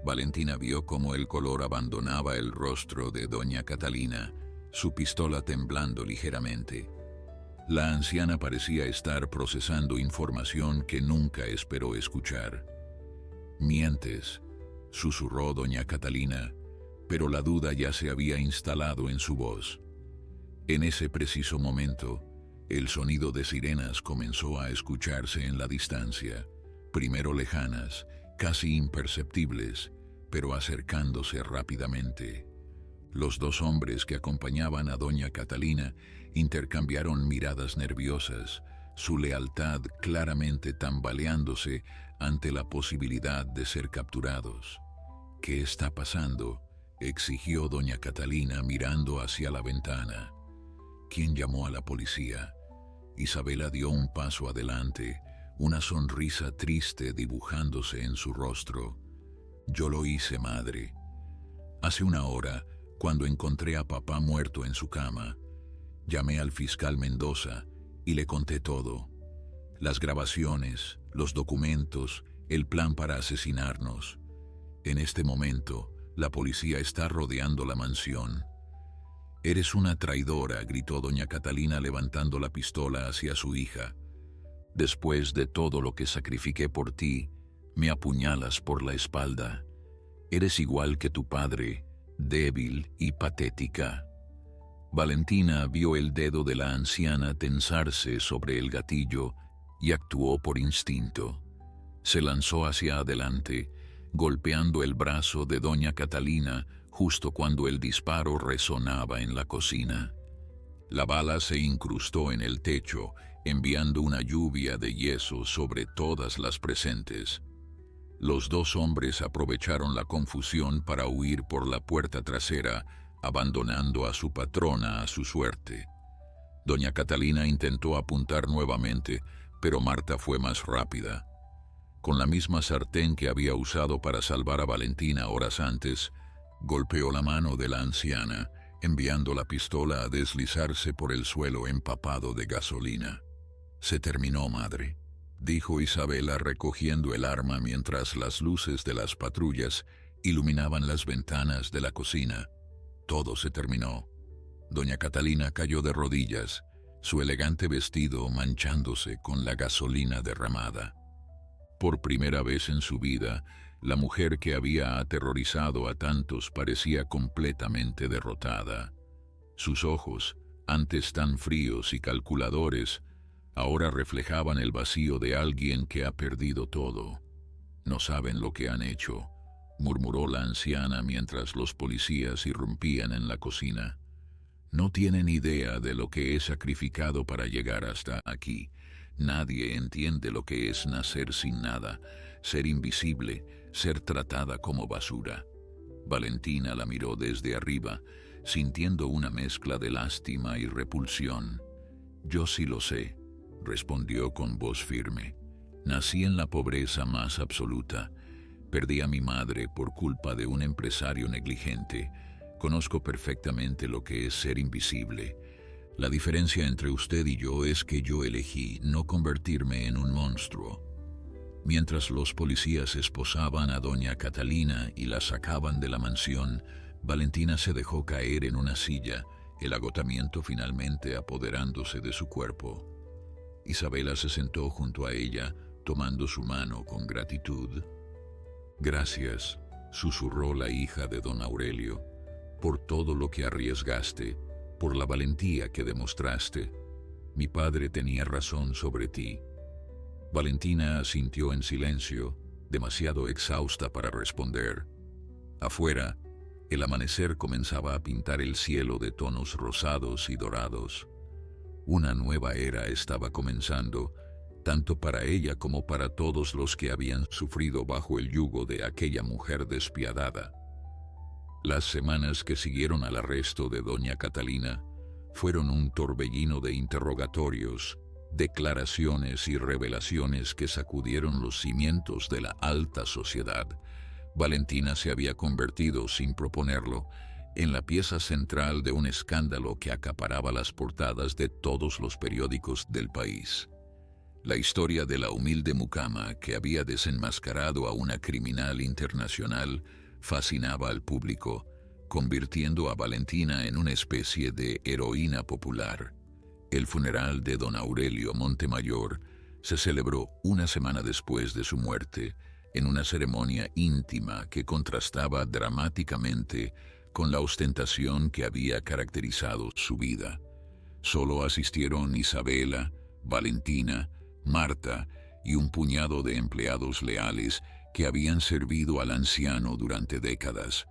Valentina vio cómo el color abandonaba el rostro de doña Catalina, su pistola temblando ligeramente. La anciana parecía estar procesando información que nunca esperó escuchar. «Mientes», susurró doña Catalina, pero la duda ya se había instalado en su voz. En ese preciso momento, el sonido de sirenas comenzó a escucharse en la distancia, primero lejanas, casi imperceptibles, pero acercándose rápidamente. Los dos hombres que acompañaban a doña Catalina intercambiaron miradas nerviosas, su lealtad claramente tambaleándose ante la posibilidad de ser capturados. «¿Qué está pasando?», exigió doña Catalina mirando hacia la ventana. «¿Quién llamó a la policía?». Isabela dio un paso adelante, una sonrisa triste dibujándose en su rostro. «Yo lo hice, madre. Hace una hora, cuando encontré a papá muerto en su cama, llamé al fiscal Mendoza y le conté todo. Las grabaciones, los documentos, el plan para asesinarnos. En este momento, la policía está rodeando la mansión». «Eres una traidora», gritó doña Catalina levantando la pistola hacia su hija. «Después de todo lo que sacrifiqué por ti, me apuñalas por la espalda. Eres igual que tu padre, débil y patética». Valentina vio el dedo de la anciana tensarse sobre el gatillo y actuó por instinto. Se lanzó hacia adelante, golpeando el brazo de doña Catalina justo cuando el disparo resonaba en la cocina. La bala se incrustó en el techo, enviando una lluvia de yeso sobre todas las presentes. Los dos hombres aprovecharon la confusión para huir por la puerta trasera, abandonando a su patrona a su suerte. Doña Catalina intentó apuntar nuevamente, pero Marta fue más rápida. Con la misma sartén que había usado para salvar a Valentina horas antes, golpeó la mano de la anciana, enviando la pistola a deslizarse por el suelo empapado de gasolina. «Se terminó, madre», dijo Isabela recogiendo el arma mientras las luces de las patrullas iluminaban las ventanas de la cocina. «Todo se terminó». Doña Catalina cayó de rodillas, su elegante vestido manchándose con la gasolina derramada. Por primera vez en su vida, la mujer que había aterrorizado a tantos parecía completamente derrotada. Sus ojos, antes tan fríos y calculadores, ahora reflejaban el vacío de alguien que ha perdido todo. «No saben lo que han hecho», murmuró la anciana mientras los policías irrumpían en la cocina. «No tienen idea de lo que he sacrificado para llegar hasta aquí. Nadie entiende lo que es nacer sin nada, ser invisible, ser tratada como basura». Valentina la miró desde arriba, sintiendo una mezcla de lástima y repulsión. «Yo sí lo sé», respondió con voz firme. «Nací en la pobreza más absoluta. Perdí a mi madre por culpa de un empresario negligente. Conozco perfectamente lo que es ser invisible. La diferencia entre usted y yo es que yo elegí no convertirme en un monstruo». Mientras los policías esposaban a doña Catalina y la sacaban de la mansión, Valentina se dejó caer en una silla, el agotamiento finalmente apoderándose de su cuerpo. Isabela se sentó junto a ella, tomando su mano con gratitud. «Gracias», susurró la hija de don Aurelio, «por todo lo que arriesgaste, por la valentía que demostraste. Mi padre tenía razón sobre ti». Valentina asintió en silencio, demasiado exhausta para responder. Afuera, el amanecer comenzaba a pintar el cielo de tonos rosados y dorados. Una nueva era estaba comenzando, tanto para ella como para todos los que habían sufrido bajo el yugo de aquella mujer despiadada. Las semanas que siguieron al arresto de doña Catalina fueron un torbellino de interrogatorios, declaraciones y revelaciones que sacudieron los cimientos de la alta sociedad. Valentina se había convertido, sin proponerlo, en la pieza central de un escándalo que acaparaba las portadas de todos los periódicos del país. La historia de la humilde mucama que había desenmascarado a una criminal internacional fascinaba al público, convirtiendo a Valentina en una especie de heroína popular. El funeral de don Aurelio Montemayor se celebró una semana después de su muerte, en una ceremonia íntima que contrastaba dramáticamente con la ostentación que había caracterizado su vida. Solo asistieron Isabela, Valentina, Marta y un puñado de empleados leales que habían servido al anciano durante décadas.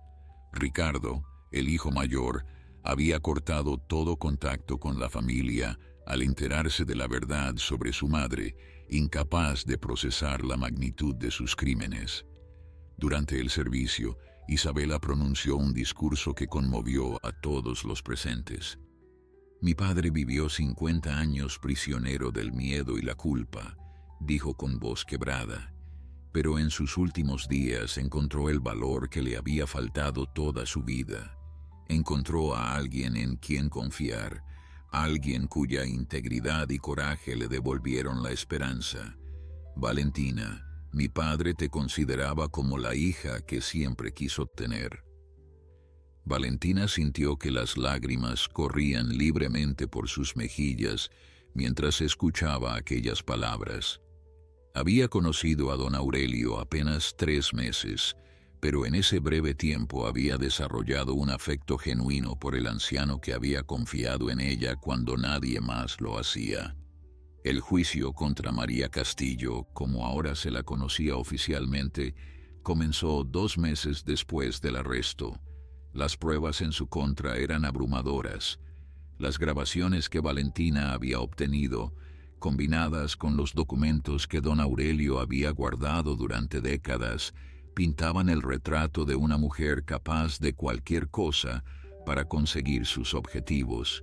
Ricardo, el hijo mayor, había cortado todo contacto con la familia al enterarse de la verdad sobre su madre, incapaz de procesar la magnitud de sus crímenes. Durante el servicio, Isabela pronunció un discurso que conmovió a todos los presentes. «Mi padre vivió 50 años prisionero del miedo y la culpa», dijo con voz quebrada, «pero en sus últimos días encontró el valor que le había faltado toda su vida. Encontró a alguien en quien confiar, alguien cuya integridad y coraje le devolvieron la esperanza. Valentina, mi padre te consideraba como la hija que siempre quiso tener». Valentina sintió que las lágrimas corrían libremente por sus mejillas mientras escuchaba aquellas palabras. Había conocido a don Aurelio apenas 3 meses, pero en ese breve tiempo había desarrollado un afecto genuino por el anciano que había confiado en ella cuando nadie más lo hacía. El juicio contra María Castillo, como ahora se la conocía oficialmente, comenzó 2 meses después del arresto. Las pruebas en su contra eran abrumadoras. Las grabaciones que Valentina había obtenido, combinadas con los documentos que don Aurelio había guardado durante décadas, pintaban el retrato de una mujer capaz de cualquier cosa para conseguir sus objetivos.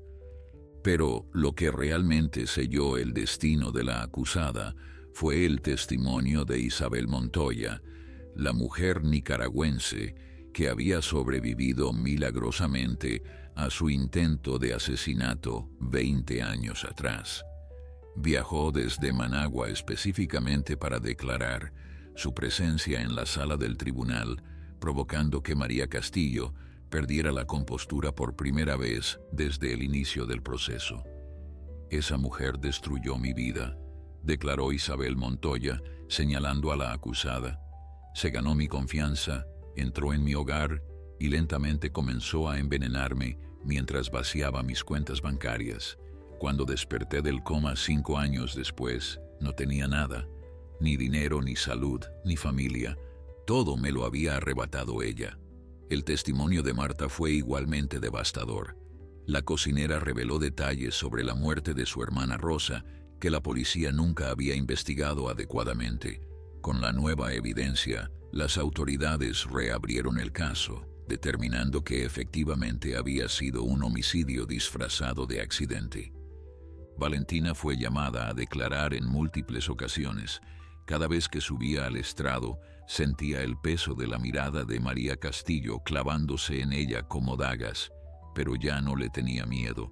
Pero lo que realmente selló el destino de la acusada fue el testimonio de Isabel Montoya, la mujer nicaragüense que había sobrevivido milagrosamente a su intento de asesinato 20 años atrás. Viajó desde Managua específicamente para declarar. Su presencia en la sala del tribunal, provocando que María Castillo perdiera la compostura por primera vez desde el inicio del proceso. «Esa mujer destruyó mi vida», declaró Isabel Montoya, señalando a la acusada. «Se ganó mi confianza, entró en mi hogar y lentamente comenzó a envenenarme mientras vaciaba mis cuentas bancarias. Cuando desperté del coma 5 años después, no tenía nada. Ni dinero, ni salud, ni familia. Todo me lo había arrebatado ella». El testimonio de Marta fue igualmente devastador. La cocinera reveló detalles sobre la muerte de su hermana Rosa que la policía nunca había investigado adecuadamente. Con la nueva evidencia, las autoridades reabrieron el caso, determinando que efectivamente había sido un homicidio disfrazado de accidente. Valentina fue llamada a declarar en múltiples ocasiones. Cada vez que subía al estrado, sentía el peso de la mirada de María Castillo clavándose en ella como dagas, pero ya no le tenía miedo.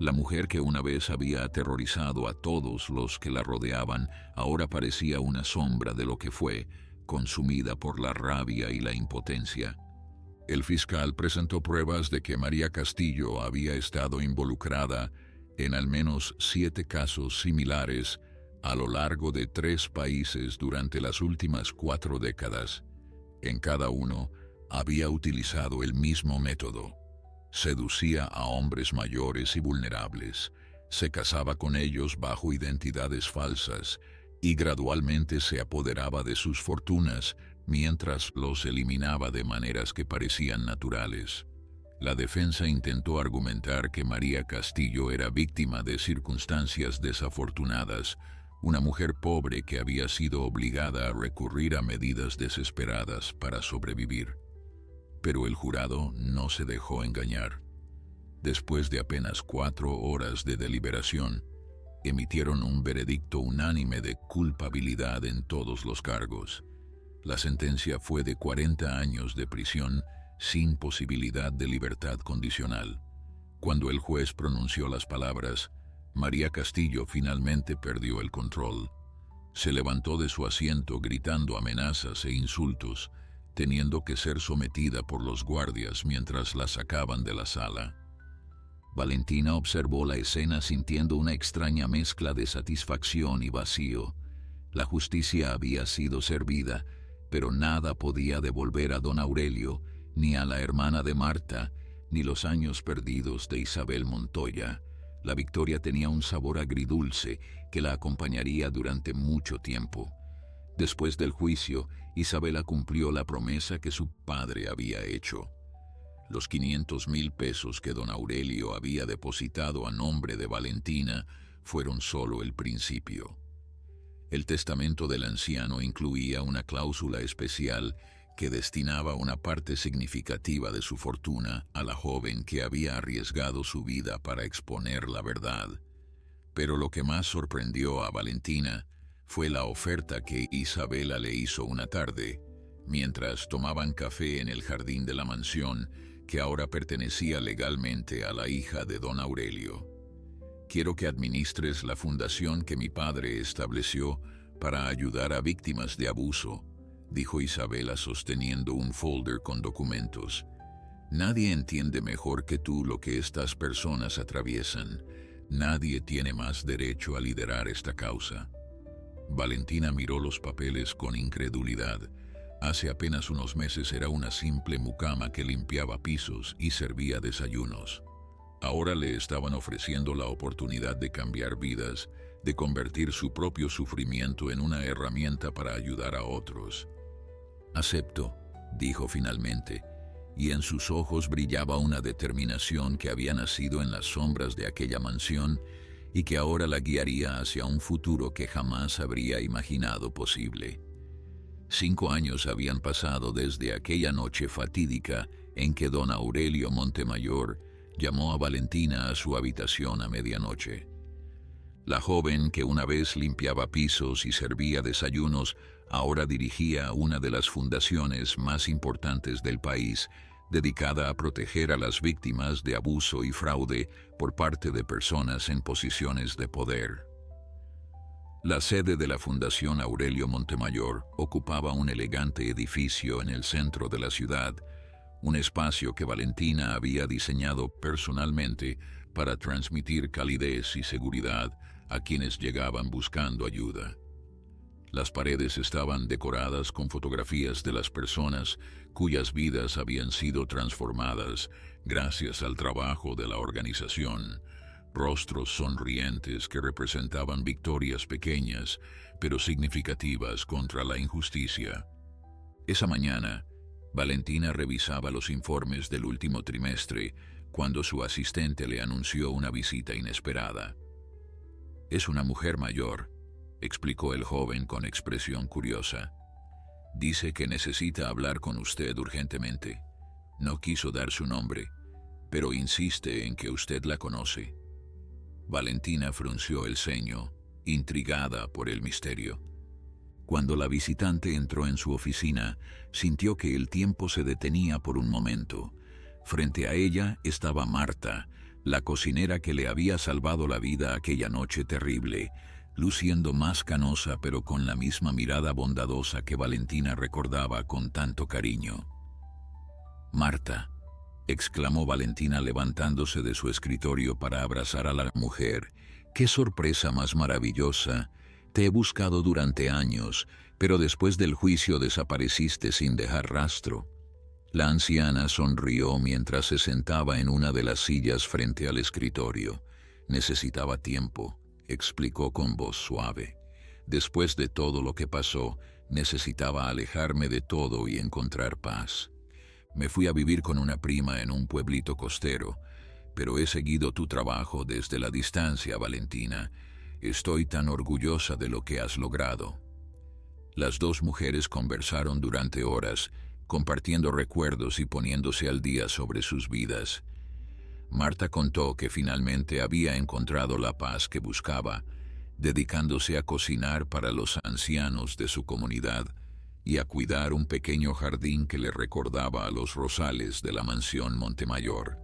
La mujer que una vez había aterrorizado a todos los que la rodeaban, ahora parecía una sombra de lo que fue, consumida por la rabia y la impotencia. El fiscal presentó pruebas de que María Castillo había estado involucrada en al menos 7 casos similares a lo largo de 3 países durante las últimas 4 décadas. En cada uno había utilizado el mismo método. Seducía a hombres mayores y vulnerables, se casaba con ellos bajo identidades falsas y gradualmente se apoderaba de sus fortunas mientras los eliminaba de maneras que parecían naturales. La defensa intentó argumentar que María Castillo era víctima de circunstancias desafortunadas, una mujer pobre que había sido obligada a recurrir a medidas desesperadas para sobrevivir. Pero el jurado no se dejó engañar. Después de apenas 4 horas de deliberación, emitieron un veredicto unánime de culpabilidad en todos los cargos. La sentencia fue de 40 años de prisión sin posibilidad de libertad condicional. Cuando el juez pronunció las palabras, María Castillo finalmente perdió el control. Se levantó de su asiento gritando amenazas e insultos, teniendo que ser sometida por los guardias mientras la sacaban de la sala. Valentina observó la escena sintiendo una extraña mezcla de satisfacción y vacío. La justicia había sido servida, pero nada podía devolver a don Aurelio, ni a la hermana de Marta, ni los años perdidos de Isabel Montoya. La victoria tenía un sabor agridulce que la acompañaría durante mucho tiempo. Después del juicio, Isabela cumplió la promesa que su padre había hecho. Los 500,000 pesos que don Aurelio había depositado a nombre de Valentina fueron solo el principio. El testamento del anciano incluía una cláusula especial que destinaba una parte significativa de su fortuna a la joven que había arriesgado su vida para exponer la verdad. Pero lo que más sorprendió a Valentina fue la oferta que Isabela le hizo una tarde, mientras tomaban café en el jardín de la mansión, que ahora pertenecía legalmente a la hija de don Aurelio. Quiero que administres la fundación que mi padre estableció para ayudar a víctimas de abuso, dijo Isabela sosteniendo un folder con documentos. Nadie entiende mejor que tú lo que estas personas atraviesan. Nadie tiene más derecho a liderar esta causa. Valentina miró los papeles con incredulidad. Hace apenas unos meses era una simple mucama que limpiaba pisos y servía desayunos. Ahora le estaban ofreciendo la oportunidad de cambiar vidas, de convertir su propio sufrimiento en una herramienta para ayudar a otros. «Acepto», dijo finalmente, y en sus ojos brillaba una determinación que había nacido en las sombras de aquella mansión y que ahora la guiaría hacia un futuro que jamás habría imaginado posible. 5 años habían pasado desde aquella noche fatídica en que don Aurelio Montemayor llamó a Valentina a su habitación a medianoche. La joven que una vez limpiaba pisos y servía desayunos, ahora dirigía una de las fundaciones más importantes del país, dedicada a proteger a las víctimas de abuso y fraude por parte de personas en posiciones de poder. La sede de la Fundación Aurelio Montemayor ocupaba un elegante edificio en el centro de la ciudad, un espacio que Valentina había diseñado personalmente para transmitir calidez y seguridad a quienes llegaban buscando ayuda. Las paredes estaban decoradas con fotografías de las personas cuyas vidas habían sido transformadas gracias al trabajo de la organización. Rostros sonrientes que representaban victorias pequeñas, pero significativas contra la injusticia. Esa mañana, Valentina revisaba los informes del último trimestre cuando su asistente le anunció una visita inesperada. «Es una mujer mayor», explicó el joven con expresión curiosa. «Dice que necesita hablar con usted urgentemente. No quiso dar su nombre, pero insiste en que usted la conoce». Valentina frunció el ceño, intrigada por el misterio. Cuando la visitante entró en su oficina, sintió que el tiempo se detenía por un momento. Frente a ella estaba Marta, la cocinera que le había salvado la vida aquella noche terrible, luciendo más canosa pero con la misma mirada bondadosa que Valentina recordaba con tanto cariño. «Marta», exclamó Valentina levantándose de su escritorio para abrazar a la mujer. «¡Qué sorpresa más maravillosa! Te he buscado durante años, pero después del juicio desapareciste sin dejar rastro». La anciana sonrió mientras se sentaba en una de las sillas frente al escritorio. «Necesitaba tiempo», explicó con voz suave. «Después de todo lo que pasó, necesitaba alejarme de todo y encontrar paz. Me fui a vivir con una prima en un pueblito costero, pero he seguido tu trabajo desde la distancia, Valentina. Estoy tan orgullosa de lo que has logrado». Las dos mujeres conversaron durante horas, compartiendo recuerdos y poniéndose al día sobre sus vidas. Marta contó que finalmente había encontrado la paz que buscaba, dedicándose a cocinar para los ancianos de su comunidad y a cuidar un pequeño jardín que le recordaba a los rosales de la mansión Montemayor.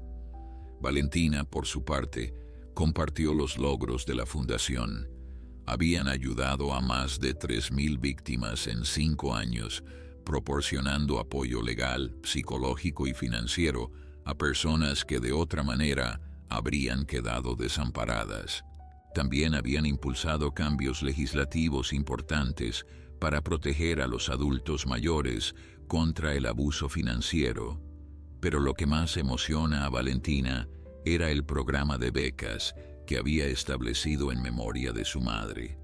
Valentina, por su parte, Compartió los logros de la fundación. Habían ayudado a más de 3.000 víctimas en 5 años, proporcionando apoyo legal, psicológico y financiero a personas que de otra manera habrían quedado desamparadas. También habían impulsado cambios legislativos importantes para proteger a los adultos mayores contra el abuso financiero. Pero lo que más emociona a Valentina era el programa de becas que había establecido en memoria de su madre.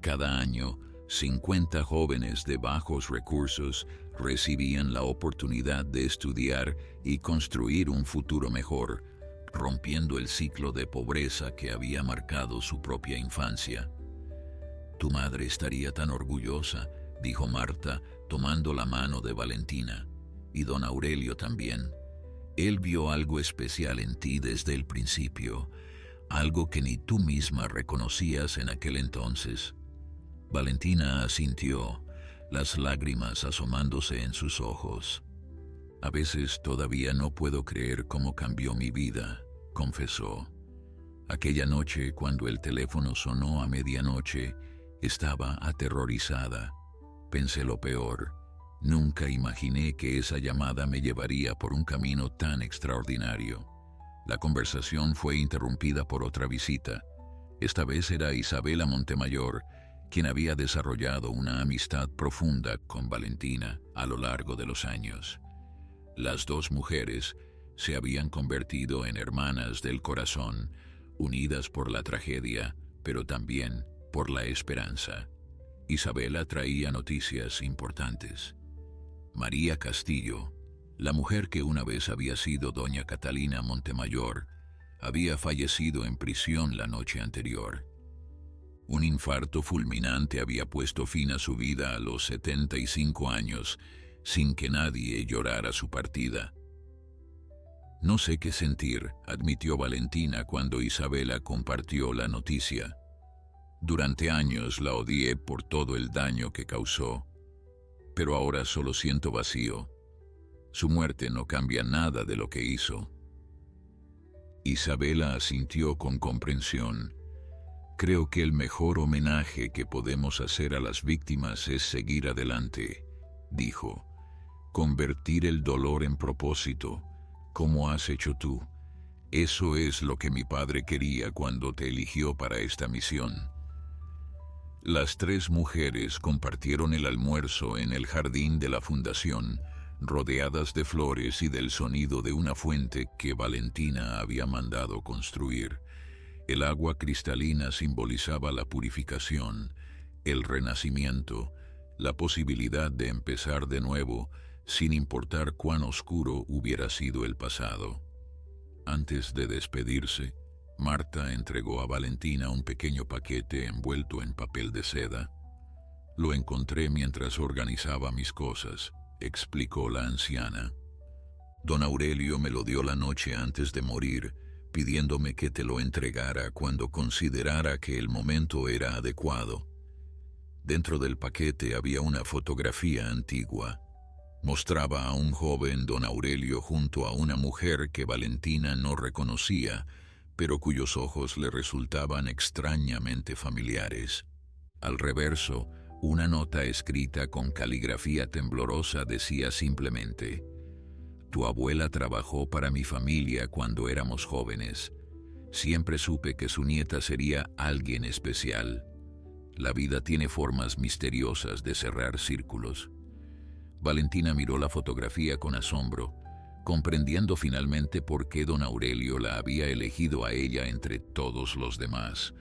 Cada año, 50 jóvenes de bajos recursos recibían la oportunidad de estudiar y construir un futuro mejor, rompiendo el ciclo de pobreza que había marcado su propia infancia. «Tu madre estaría tan orgullosa», dijo Marta, tomando la mano de Valentina. «Y don Aurelio también. Él vio algo especial en ti desde el principio, algo que ni tú misma reconocías en aquel entonces». Valentina asintió, las lágrimas asomándose en sus ojos. «A veces todavía no puedo creer cómo cambió mi vida», confesó. «Aquella noche, cuando el teléfono sonó a medianoche, estaba aterrorizada. Pensé lo peor. Nunca imaginé que esa llamada me llevaría por un camino tan extraordinario». La conversación fue interrumpida por otra visita. Esta vez era Isabela Montemayor, quien había desarrollado una amistad profunda con Valentina a lo largo de los años. Las dos mujeres se habían convertido en hermanas del corazón, unidas por la tragedia, pero también por la esperanza. Isabela traía noticias importantes. María Castillo, la mujer que una vez había sido doña Catalina Montemayor, había fallecido en prisión la noche anterior. Un infarto fulminante había puesto fin a su vida a los 75 años, sin que nadie llorara su partida. «No sé qué sentir», admitió Valentina cuando Isabela compartió la noticia. «Durante años la odié por todo el daño que causó, pero ahora solo siento vacío. Su muerte no cambia nada de lo que hizo». Isabela asintió con comprensión. «Creo que el mejor homenaje que podemos hacer a las víctimas es seguir adelante», dijo. «Convertir el dolor en propósito, como has hecho tú. Eso es lo que mi padre quería cuando te eligió para esta misión». Las tres mujeres compartieron el almuerzo en el jardín de la fundación, rodeadas de flores y del sonido de una fuente que Valentina había mandado construir. El agua cristalina simbolizaba la purificación, el renacimiento, la posibilidad de empezar de nuevo, sin importar cuán oscuro hubiera sido el pasado. Antes de despedirse, Marta entregó a Valentina un pequeño paquete envuelto en papel de seda. «Lo encontré mientras organizaba mis cosas», explicó la anciana. «Don Aurelio me lo dio la noche antes de morir, pidiéndome que te lo entregara cuando considerara que el momento era adecuado». Dentro del paquete había una fotografía antigua. Mostraba a un joven don Aurelio junto a una mujer que Valentina no reconocía, pero cuyos ojos le resultaban extrañamente familiares. Al reverso, una nota escrita con caligrafía temblorosa decía simplemente: «Tu abuela trabajó para mi familia cuando éramos jóvenes. Siempre supe que su nieta sería alguien especial. La vida tiene formas misteriosas de cerrar círculos». Valentina miró la fotografía con asombro, comprendiendo finalmente por qué don Aurelio la había elegido a ella entre todos los demás.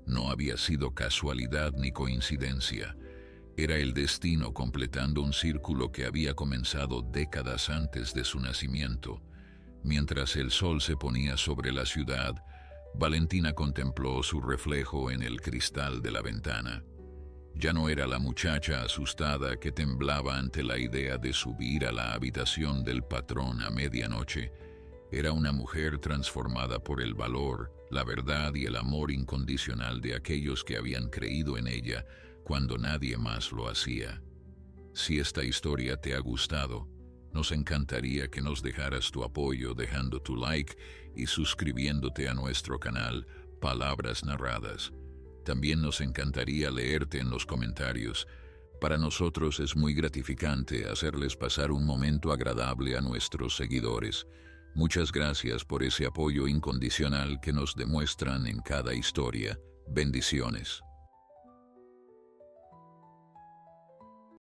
No había sido casualidad ni coincidencia. Era el destino completando un círculo que había comenzado décadas antes de su nacimiento. Mientras el sol se ponía sobre la ciudad, Valentina contempló su reflejo en el cristal de la ventana. Ya no era la muchacha asustada que temblaba ante la idea de subir a la habitación del patrón a medianoche. Era una mujer transformada por el valor, la verdad y el amor incondicional de aquellos que habían creído en ella cuando nadie más lo hacía. Si esta historia te ha gustado, nos encantaría que nos dejaras tu apoyo dejando tu like y suscribiéndote a nuestro canal Palabras Narradas. También nos encantaría leerte en los comentarios. Para nosotros es muy gratificante hacerles pasar un momento agradable a nuestros seguidores. Muchas gracias por ese apoyo incondicional que nos demuestran en cada historia. Bendiciones.